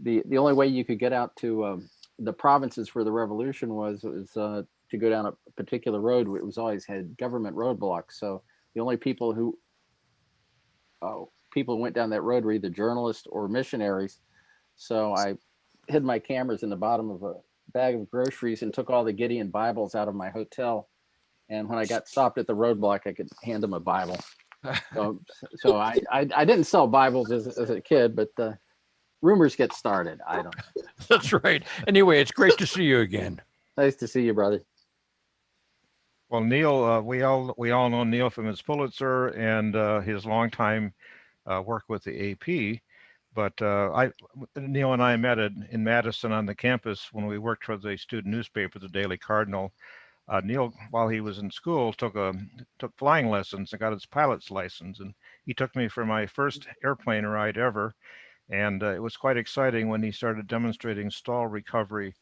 Speaker 2: the only way you could get out to the provinces where the revolution was to go down a particular road. It was always had government roadblocks, so the only people who went down that road were either journalists or missionaries. So I hid my cameras in the bottom of a bag of groceries and took all the Gideon Bibles out of my hotel. And when I got stopped at the roadblock, I could hand them a Bible. So I didn't sell Bibles as a kid, but rumors get started. I don't know.
Speaker 8: That's right. Anyway, it's great to see you again.
Speaker 2: Nice to see you, brother.
Speaker 13: Well, Neil, we all know Neil from his Pulitzer and his longtime work with the AP. But Neil and I met in Madison on the campus when we worked for the student newspaper, the Daily Cardinal. Neil, while he was in school, took flying lessons and got his pilot's license. And he took me for my first airplane ride ever. And it was quite exciting when he started demonstrating stall recovery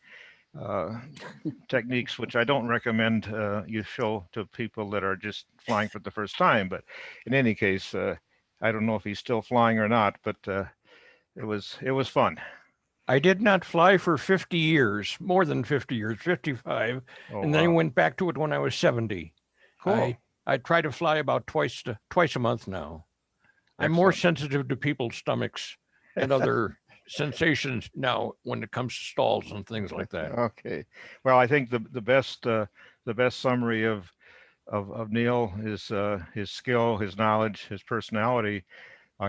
Speaker 13: techniques, which I don't recommend you show to people that are just flying for the first time. But in any case, I don't know if he's still flying or not, but it was fun.
Speaker 8: I did not fly for 50 years, more than 50 years, 55. And then I went back to it when I was 70.
Speaker 13: Cool.
Speaker 8: I try to fly about twice a month now. I'm more sensitive to people's stomachs and other sensations now when it comes to stalls and things like that.
Speaker 13: Okay. Well, I think the best summary of Neil is his skill, his knowledge, his personality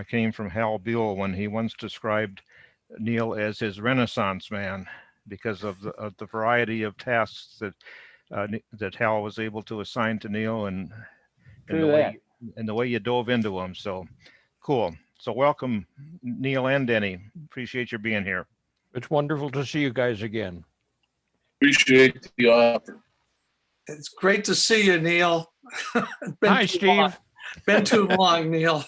Speaker 13: came from Hal Buell when he once described Neil as his Renaissance man because of the variety of tasks that Hal was able to assign to Neil and the way you dove into them. So cool. So welcome, Neil and Denny. Appreciate your being here.
Speaker 8: It's wonderful to see you guys again.
Speaker 14: Appreciate the offer.
Speaker 15: It's great to see you, Neil.
Speaker 8: Hi, Steve.
Speaker 15: Been too long, Neil.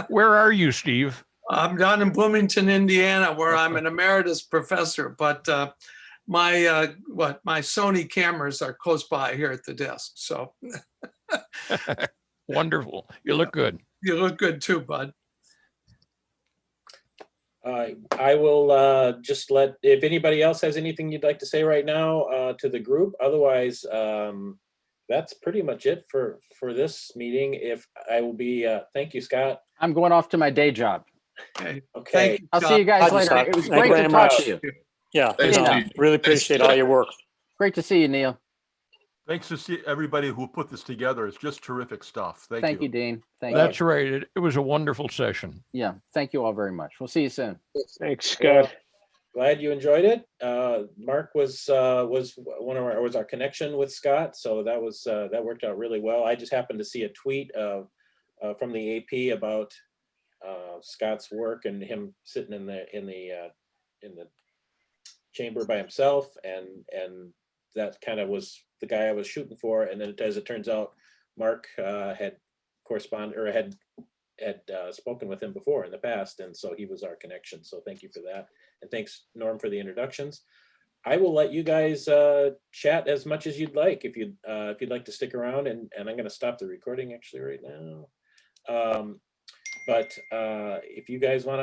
Speaker 8: Where are you, Steve?
Speaker 15: I'm down in Bloomington, Indiana, where I'm an emeritus professor, but my Sony cameras are close by here at the desk. So
Speaker 8: wonderful. You look good.
Speaker 15: You look good too, bud.
Speaker 5: I will just if anybody else has anything you'd like to say right now to the group. Otherwise, that's pretty much it for this meeting. If I will be, thank you, Scott.
Speaker 2: I'm going off to my day job.
Speaker 5: Okay.
Speaker 2: I'll see you guys later. It was great to talk to you.
Speaker 10: Yeah, really appreciate all your work.
Speaker 2: Great to see you, Neil.
Speaker 16: Thanks to see everybody who put this together. It's just terrific stuff. Thank
Speaker 2: you, Dean.
Speaker 8: That's right. It was a wonderful session.
Speaker 2: Yeah. Thank you all very much. We'll see you soon.
Speaker 9: Thanks, Scott.
Speaker 5: Glad you enjoyed it. Mark was our connection with Scott, so that worked out really well. I just happened to see a tweet from the AP about Scott's work and him sitting in the chamber by himself, and that kind of was the guy I was shooting for. And then, as it turns out, Mark had corresponded or had spoken with him before in the past, and so he was our connection. So thank you for that, and thanks, Norm, for the introductions. I will let you guys chat as much as you'd like if you'd like to stick around, and I'm going to stop the recording actually right now. But if you guys want to